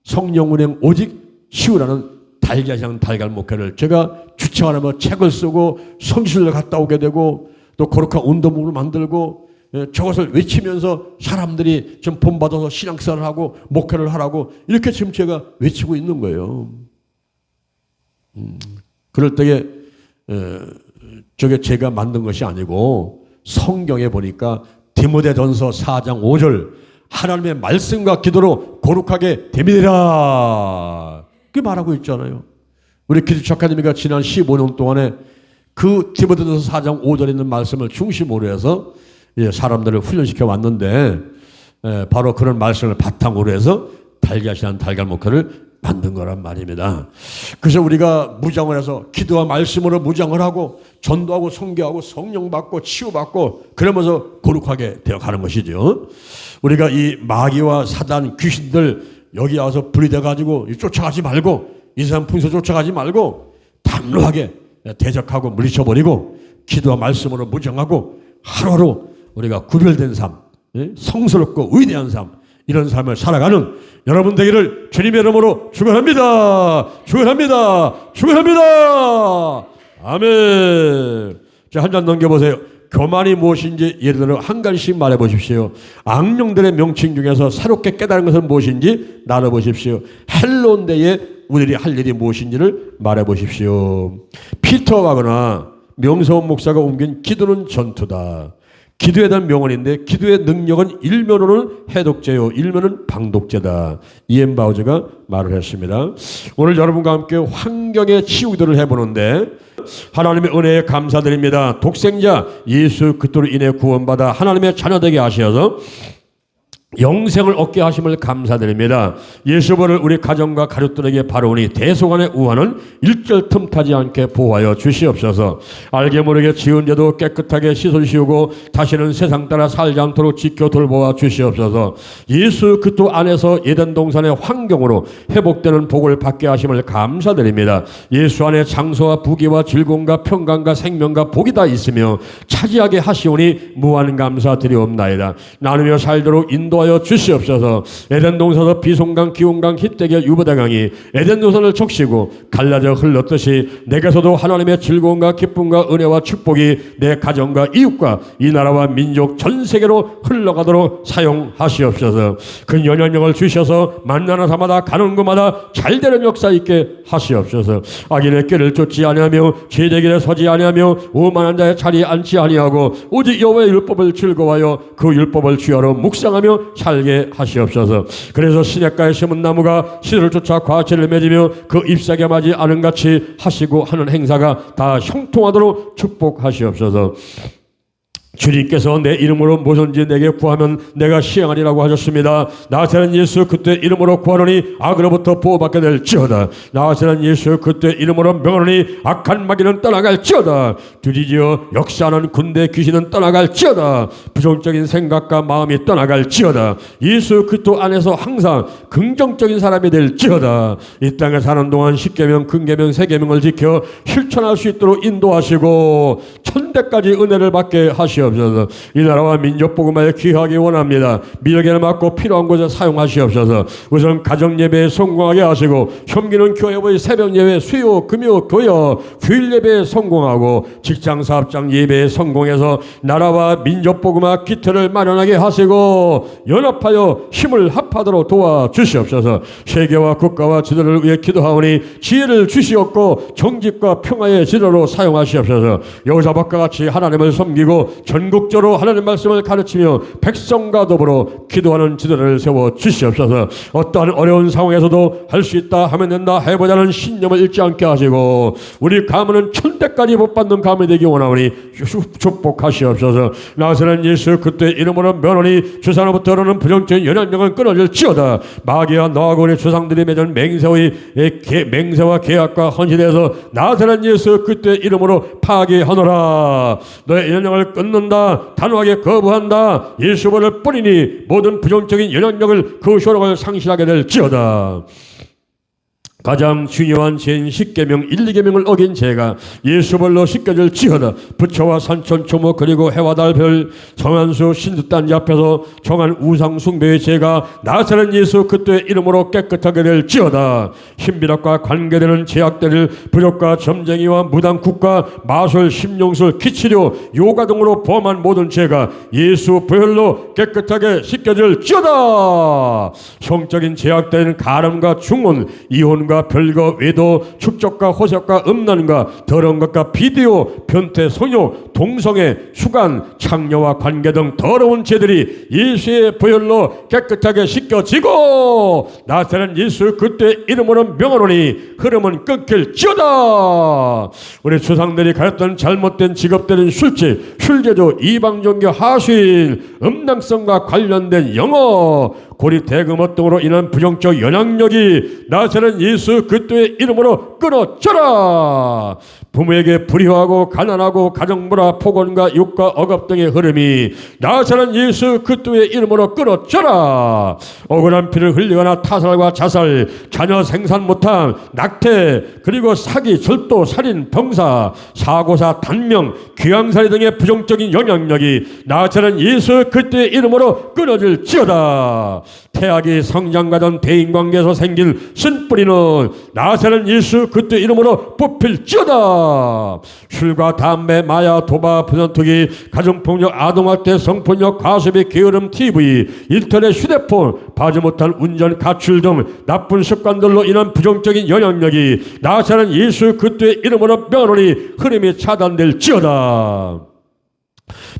성령 운행, 오직 치유라는 달걀향 달걀 목회를 제가 주창하면서 책을 쓰고 성지순례 갔다 오게 되고 또 거룩한 운동복을 만들고 저것을 외치면서 사람들이 좀 본받아서 신앙생활을 하고 목회를 하라고 이렇게 지금 제가 외치고 있는 거예요. 그럴 때에 저게 제가 만든 것이 아니고 성경에 보니까 디모데전서 4장 5절 하나님의 말씀과 기도로 거룩하게 되미라. 그게 말하고 있잖아요. 우리 기도처 아카데미가 지난 15년 동안에 그 디모데전서 4장 5절에 있는 말씀을 중심으로 해서 사람들을 훈련시켜 왔는데 바로 그런 말씀을 바탕으로 해서 달걀이란 달걀 목회를 만든 거란 말입니다. 그래서 우리가 무장을 해서 기도와 말씀으로 무장을 하고 전도하고 선교하고 성령 받고 치유받고 그러면서 거룩하게 되어가는 것이죠. 우리가 이 마귀와 사단 귀신들 여기 와서 분리돼 가지고 쫓아가지 말고 이상 풍서 쫓아가지 말고 담로하게 대적하고 물리쳐버리고 기도와 말씀으로 무장하고 하루하루 우리가 구별된 삶, 성스럽고 위대한 삶, 이런 삶을 살아가는 여러분 되기를 주님의 이름으로 축원합니다. 축원합니다. 축원합니다. 아멘. 자, 한 잔 넘겨보세요. 교만이 무엇인지 예를 들어 한 가지씩 말해보십시오. 악령들의 명칭 중에서 새롭게 깨달은 것은 무엇인지 나눠보십시오. 헬론데에 우리들이 할 일이 무엇인지를 말해보십시오. 피터 와거나 명서원 목사가 옮긴 기도는 전투다. 기도에 대한 명언인데 기도의 능력은 일면으로는 해독제요, 일면은 방독제다. 이엔 바우저가 말을 했습니다. 오늘 여러분과 함께 환경의 치유 기도를 해보는데 하나님의 은혜에 감사드립니다. 독생자 예수 그리스도로 인해 구원받아 하나님의 자녀되게 하셔서 영생을 얻게 하심을 감사드립니다. 예수보를 우리 가정과 가족들에게 바라오니 대소간의 우환은 일절 틈타지 않게 보호하여 주시옵소서. 알게 모르게 지은 죄도 깨끗하게 씻어주시고 다시는 세상 따라 살지 않도록 지켜 돌보아 주시옵소서. 예수 그리스도 안에서 에덴 동산의 환경으로 회복되는 복을 받게 하심을 감사드립니다. 예수 안에 장소와 부귀와 즐거움과 평강과 생명과 복이 다 있으며 차지하게 하시오니 무한 감사드리옵나이다. 나누며 살도록 인도하여 주시옵소서. 에덴 동산에서 비송강, 기온강, 히데겔, 유보다강이 에덴 동산을 적시고 갈라져 흘렀듯이 내게서도 하나님의 즐거움과 기쁨과 은혜와 축복이 내 가정과 이웃과 이 나라와 민족 전 세계로 흘러가도록 사용하시옵소서. 그 연약력을 주셔서 만나는 사마다 가는 곳마다 잘되는 역사 있게 하시옵소서. 악인의 길을 쫓지 아니하며 죄의 길에 서지 아니하며 오만한 자의 자리에 앉지 아니하고 오직 여호와의 율법을 즐거워하여 그 율법을 주야로 묵상하며 살게 하시옵소서. 그래서 시냇가에 심은 나무가 씨를 쫓아 과실을 맺으며 그 잎사귀에 맞지 않은 같이 하시고 하는 행사가 다 형통하도록 축복하시옵소서. 주님께서 내 이름으로 무엇인지 내게 구하면 내가 시행하리라고 하셨습니다. 나사렛 예수 그리스도의 이름으로 구하노니 악으로부터 보호받게 될지어다. 나사렛 예수 그리스도의 이름으로 명하노니 악한 마귀는 떠나갈지어다. 드디어 역사하는 군대 귀신은 떠나갈지어다. 부정적인 생각과 마음이 떠나갈지어다. 예수 그리스도 안에서 항상 긍정적인 사람이 될지어다. 이 땅에 사는 동안 십계명, 근계명, 세계명을 지켜 실천할 수 있도록 인도하시고 천대까지 은혜를 받게 하시옵소서. 이 나라와 민족 복음화에 귀하게 원합니다. 미력에는 맞고 필요한 곳에 사용하시옵소서. 우선 가정 예배에 성공하게 하시고 섬기는 교회의 새벽 예배, 수요, 금요, 교여, 주일 예배에 성공하고 직장 사업장 예배에 성공해서 나라와 민족 복음화 기틀을 마련하게 하시고 연합하여 힘을 합하도록 도와주시옵소서. 세계와 국가와 지도를 위해 기도하오니 지혜를 주시옵고 정직과 평화의 지도로 사용하시옵소서. 여호사밧과 같이 하나님을 섬기고 전국적으로 하나님 말씀을 가르치며 백성과 더불어 기도하는 지도를 세워 주시옵소서. 어떠한 어려운 상황에서도 할 수 있다 하면 된다 해보자는 신념을 잃지 않게 하시고 우리 가문은 천대까지 복받는 가문이 되기 원하오니 축복하시옵소서. 나사렛 예수 그리스도의 이름으로 면허니 주사로부터 오는 부정적인 연약력은 끊어질지어다. 마귀와 너하고 우리 조상들이 맺은 맹세와 계약과 헌신에서 나사렛 예수 그리스도의 이름으로 파괴하노라. 너의 연약력을 끊는다. 단호하게 거부한다. 예수를 뿌리니 모든 부정적인 연약력을 그 효력을 상실하게 될지어다. 가장 중요한 죄인 십계명 1, 2계명을 어긴 죄가 예수벌로 씻겨질지어다. 부처와 산천 초목 그리고 해와 달 별 정한수 신두단지 앞에서 정한 우상 숭배의 죄가 나사렛 예수 그리스도의 이름으로 깨끗하게 될지어다. 신비락과 관계되는 제약들을 부력과 점쟁이와 무당국가 마술 심령술 기치료 요가 등으로 범한 모든 죄가 예수 보혈로 깨끗하게 씻겨질지어다. 성적인 제약들은 가늠과 중혼 이혼과 별거, 외도, 축적과 호색과 음란과 더러운 것과 비디오, 변태, 성욕, 동성애, 수간, 창녀와 관계 등 더러운 죄들이 예수의 보혈로 깨끗하게 씻겨지고 나사렛 예수 그리스도의 이름으로 명하노니 흐름은 끊길지어다. 우리 조상들이 가졌던 잘못된 직업들은 술집, 술제조, 이방종교, 하수인, 음란성과 관련된 영어, 고리 대금업 등으로 인한 부정적 영향력이 나사렛 예수 그리스도의 이름으로 끊어져라. 부모에게 불효하고 가난하고 가정불화, 폭언과 육과 억압 등의 흐름이 나사렛 예수 그리스도의 이름으로 끊어져라. 억울한 피를 흘리거나 타살과 자살, 자녀 생산 못함, 낙태, 그리고 사기, 절도, 살인, 병사, 사고사, 단명, 귀양살이 등의 부정적인 영향력이 나사렛 예수 그리스도의 이름으로 끊어질지어다. 태악이 성장가던 대인관계에서 생긴 쓴뿌리는 나사렛 예수 그리스도의 이름으로 뽑힐지어다. 술과 담배, 마약, 도박, 부전투기, 가정폭력, 아동학대, 성폭력, 과소비, 게으름, TV, 인터넷, 휴대폰, 바지 못한 운전, 가출 등 나쁜 습관들로 인한 부정적인 영향력이 나사렛 예수 그리스도의 이름으로 명하노니 흐름이 차단될지어다.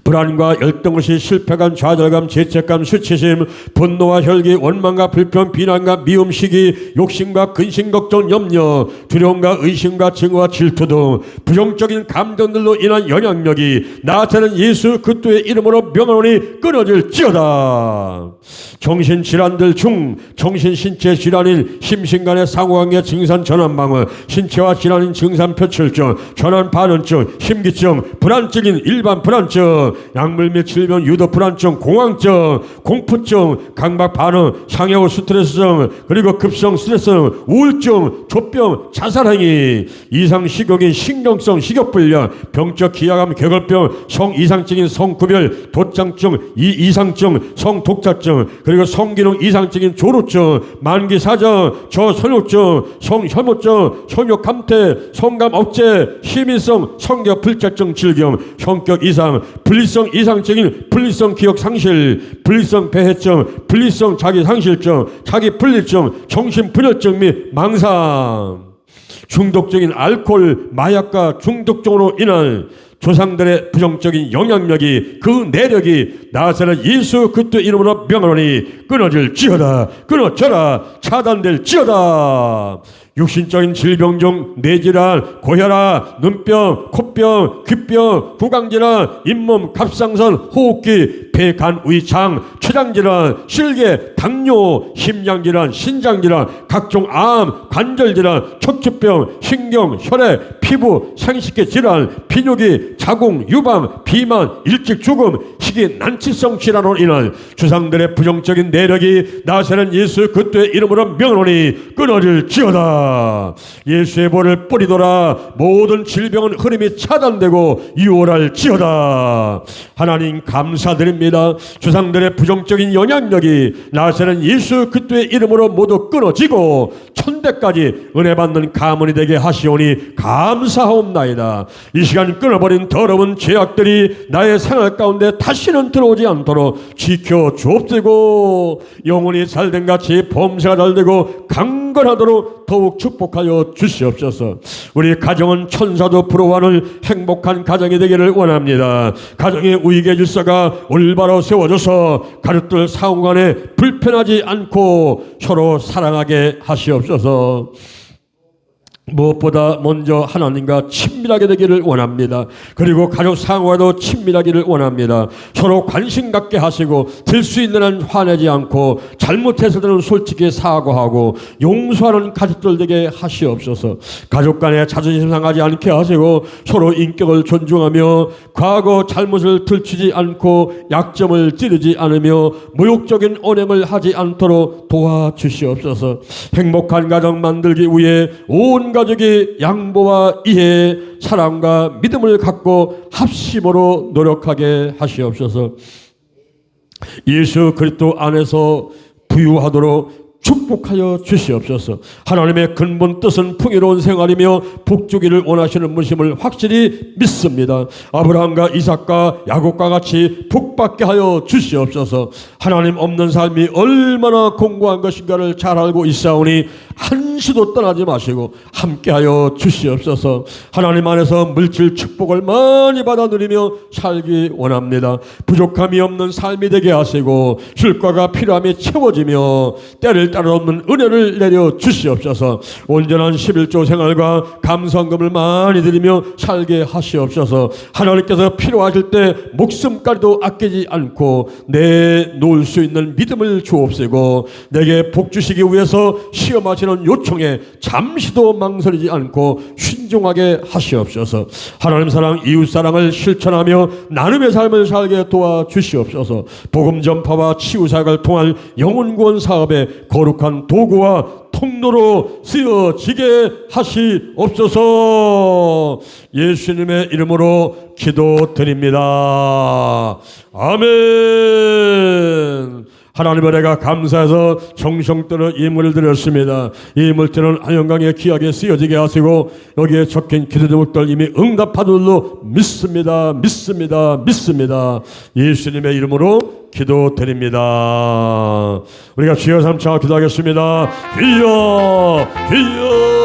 불안과 열등의식, 실패감, 좌절감, 죄책감, 수치심, 분노와 혈기, 원망과 불평, 비난과 미움, 시기, 욕심과 근심, 걱정, 염려, 두려움과 의심과 증오와 질투 등 부정적인 감정들로 인한 영향력이 나타나는 예수 그리스도의 이름으로 명하노니 끊어질지어다. 정신질환들 중 정신신체 질환인 심신간의 상호관계 증산 전환방어, 신체와 질환인 증산 표출증, 전환 반응증, 심기증, 불안증인 일반 불안증, 약물 및 질병 유도 불안증, 공황증, 공포증, 강박 반응, 상해후 스트레스증, 그리고 급성 스트레스증, 우울증, 조병, 자살행위, 이상 식욕인 신경성 식욕불량, 병적 기하감, 궤골병, 성이상증인 성구별, 도장증, 이상증, 성독자증, 그리고 성기능 이상증인 조루증, 만기사정, 저선욕증, 성혐오증, 성욕감퇴, 성감 억제, 시민성 성격 불착증 질병, 성격 이상, 분리성 이상증인 분리성 기억 상실, 분리성 폐해증, 분리성 자기 상실증, 자기 분리증, 정신분열증 및 망상, 중독적인 알코올, 마약과 중독증으로 인한 조상들의 부정적인 영향력이, 그 내력이 나사렛 예수 그리스도 이름으로 명하노니 끊어질지어다. 끊어져라. 차단될지어다. 육신적인 질병 중 뇌질환, 고혈압, 눈병, 코병, 귀병, 구강질환, 잇몸, 갑상선, 호흡기, 폐, 간, 위, 장, 췌장질환, 실계, 당뇨, 심장질환, 신장질환, 각종 암, 관절질환, 척추병, 신경, 혈액, 피부, 생식기 질환, 비뇨기, 자궁, 유방, 비만, 일찍 죽음, 희귀, 난치성 질환으로 인한 주상들의 부정적인 내력이 나사렛 예수 그리스도의 이름으로 명하노니 끊어질지어다. 예수의 볼을 뿌리도라. 모든 질병은 흐름이 차단되고 유월할지어다. 하나님 감사드립니다. 주상들의 부정적인 영향력이 나사렛 예수 그리스도의 이름으로 모두 끊어지고 천대까지 은혜 받는 가문이 되게 하시오니 감사하옵나이다. 이 시간 끊어버린 더러운 죄악들이 나의 생활 가운데 다시는 들어오지 않도록 지켜 주옵시고 영혼이 잘된 같이 범사가 잘되고 강건하도록 더욱 축복하여 주시옵소서. 우리 가정은 천사도 부러워하는 행복한 가정이 되기를 원합니다. 가정의 우익의 질서가 올바로 세워져서 가족들 상호간에 불편하지 않고 서로 사랑하게 하시옵소서. 무엇보다 먼저 하나님과 친밀하게 되기를 원합니다. 그리고 가족 상호와도 친밀하기를 원합니다. 서로 관심 갖게 하시고 들 수 있는 한 화내지 않고 잘못해서는 솔직히 사과하고 용서하는 가족들 되게 하시옵소서. 가족 간에 자존심 상하지 않게 하시고 서로 인격을 존중하며 과거 잘못을 들추지 않고 약점을 찌르지 않으며 모욕적인 언행을 하지 않도록 도와주시옵소서. 행복한 가정 만들기 위해 온 가족이 양보와 이해, 사랑과 믿음을 갖고 합심으로 노력하게 하시옵소서. 예수 그리스도 안에서 부유하도록 축복하여 주시옵소서. 하나님의 근본 뜻은 풍요로운 생활이며 복주기를 원하시는 분심을 확실히 믿습니다. 아브라함과 이삭과 야곱과 같이 복받게 하여 주시옵소서. 하나님 없는 삶이 얼마나 공고한 것인가를 잘 알고 있사오니 한시도 떠나지 마시고 함께하여 주시옵소서. 하나님 안에서 물질 축복을 많이 받아 누리며 살기 원합니다. 부족함이 없는 삶이 되게 하시고 쉴과가 필요함이 채워지며 때를 따로 없는 은혜를 내려 주시옵소서. 온전한 11조 생활과 감성금을 많이 드리며 살게 하시옵소서. 하나님께서 필요하실 때 목숨까지도 아끼지 않고 내놓을 수 있는 믿음을 주옵시고 내게 복 주시기 위해서 시험하시는 요청에 잠시도 망설이지 않고 순종하게 하시옵소서. 하나님 사랑, 이웃 사랑을 실천하며 나눔의 삶을 살게 도와주시옵소서. 복음 전파와 치유 사역을 통한 영혼 구원 사업에 거룩한 도구와 통로로 쓰여지게 하시옵소서. 예수님의 이름으로 기도드립니다. 아멘. 하나님의 은혜가 감사해서 정성들어 이 물을 드렸습니다. 이 물들은 안영강에 귀하게 쓰여지게 하시고 여기에 적힌 기도 제목들 이미 응답하는 줄로 믿습니다. 예수님의 이름으로 기도드립니다. 우리가 주여 삼창 기도하겠습니다. 주여 주여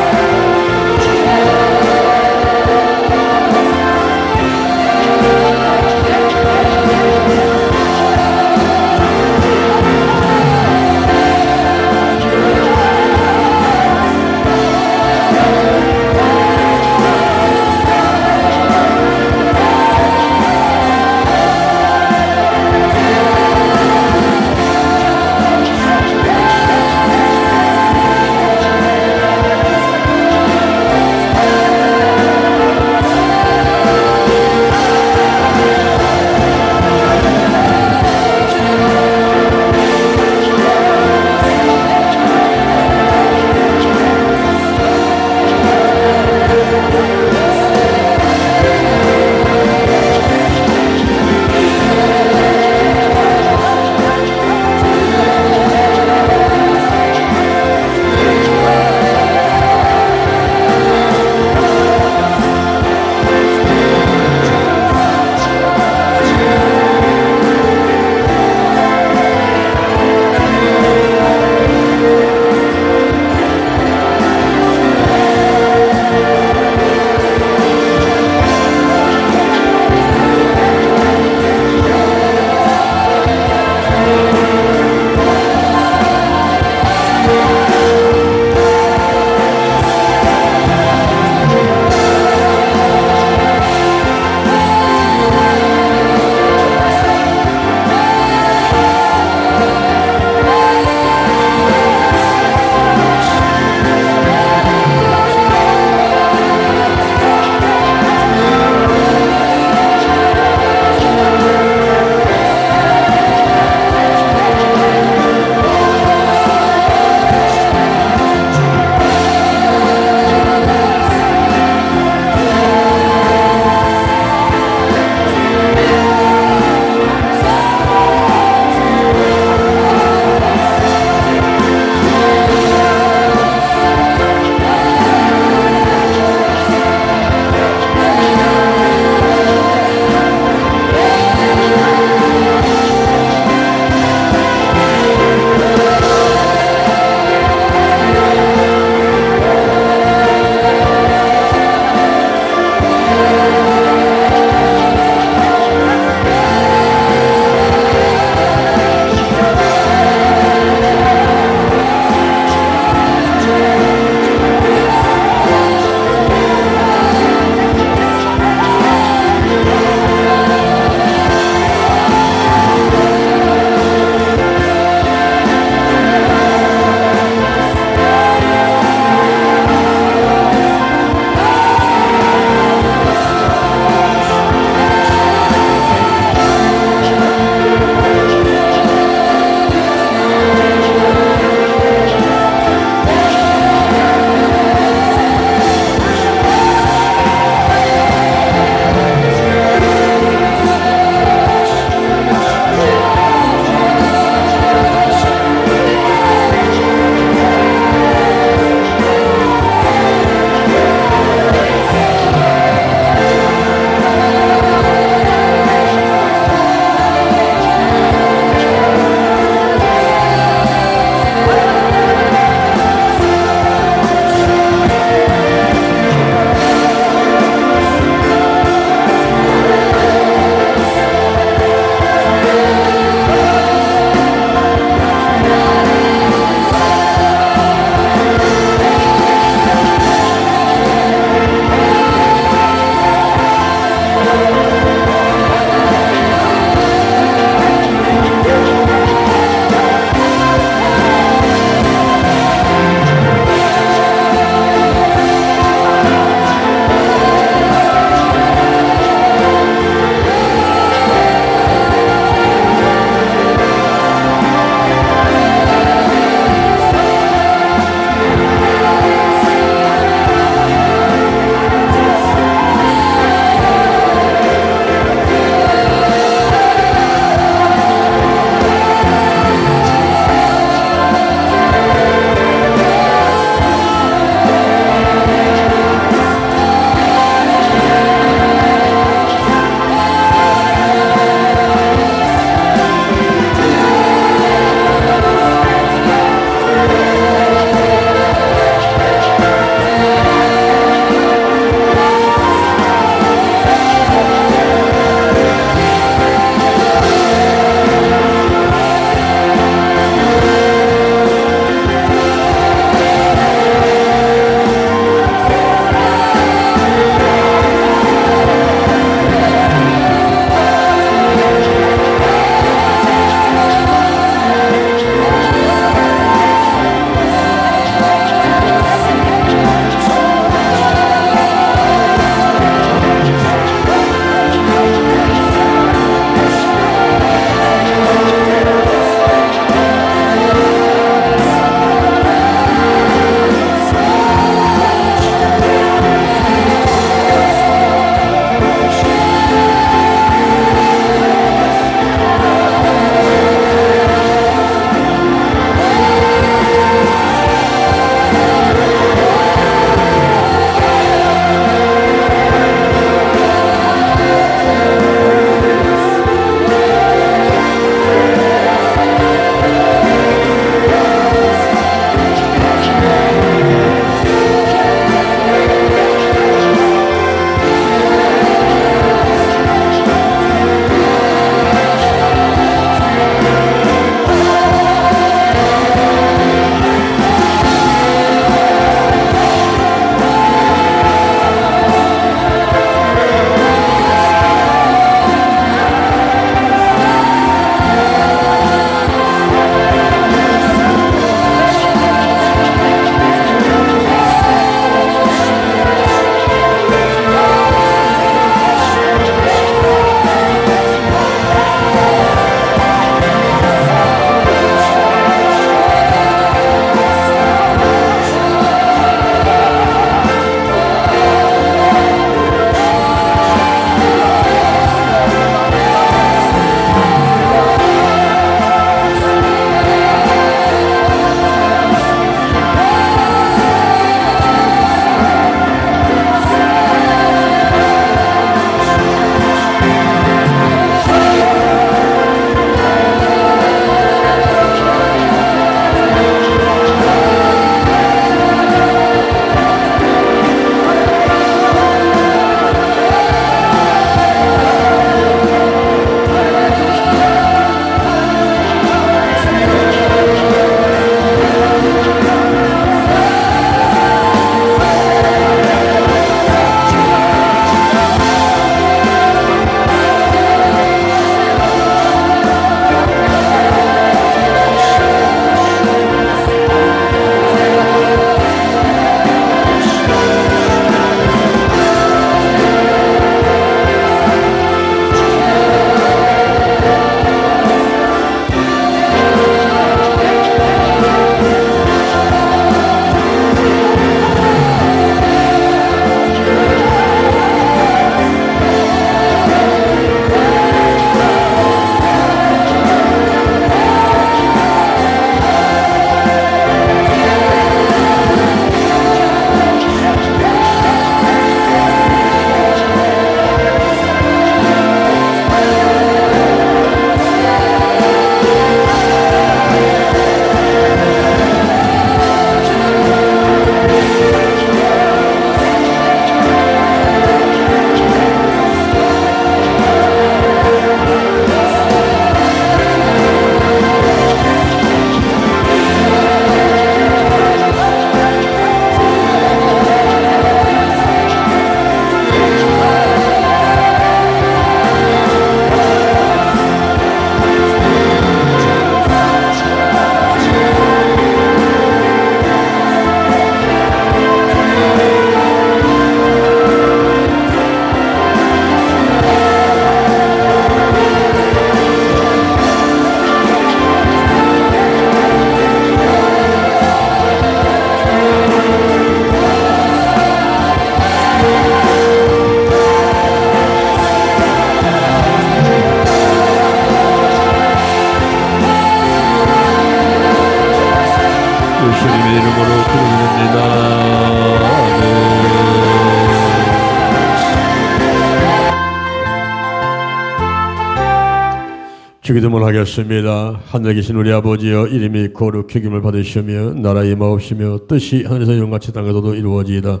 주기도문 하겠습니다. 하늘에 계신 우리 아버지여, 이름이 거룩히 여김을 받으시며 나라의 임하옵시며 뜻이 하늘에서 이룬같이 땅에서도 이루어지이다.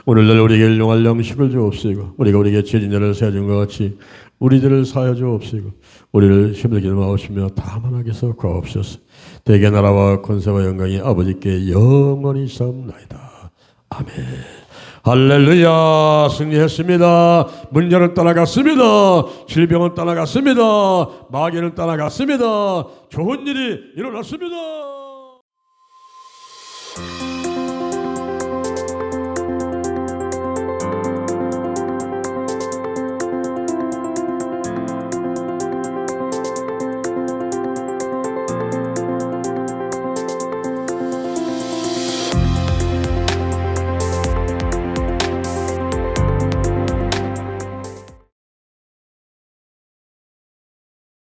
오늘날 우리에게 일용할 양식을 주옵시고 우리가 우리에게 죄진 자를 사하준 것 같이 우리들을 사하여 주옵시고 우리를 힘들게 마옵시며 다만 악에서 구하옵소서. 대개 나라와 권세와 영광이 아버지께 영원히 있사옵나이다. 아멘. 할렐루야. 승리했습니다. 문제는 떠나갔습니다. 질병은 떠나갔습니다. 마귀는 떠나갔습니다. 좋은 일이 일어났습니다.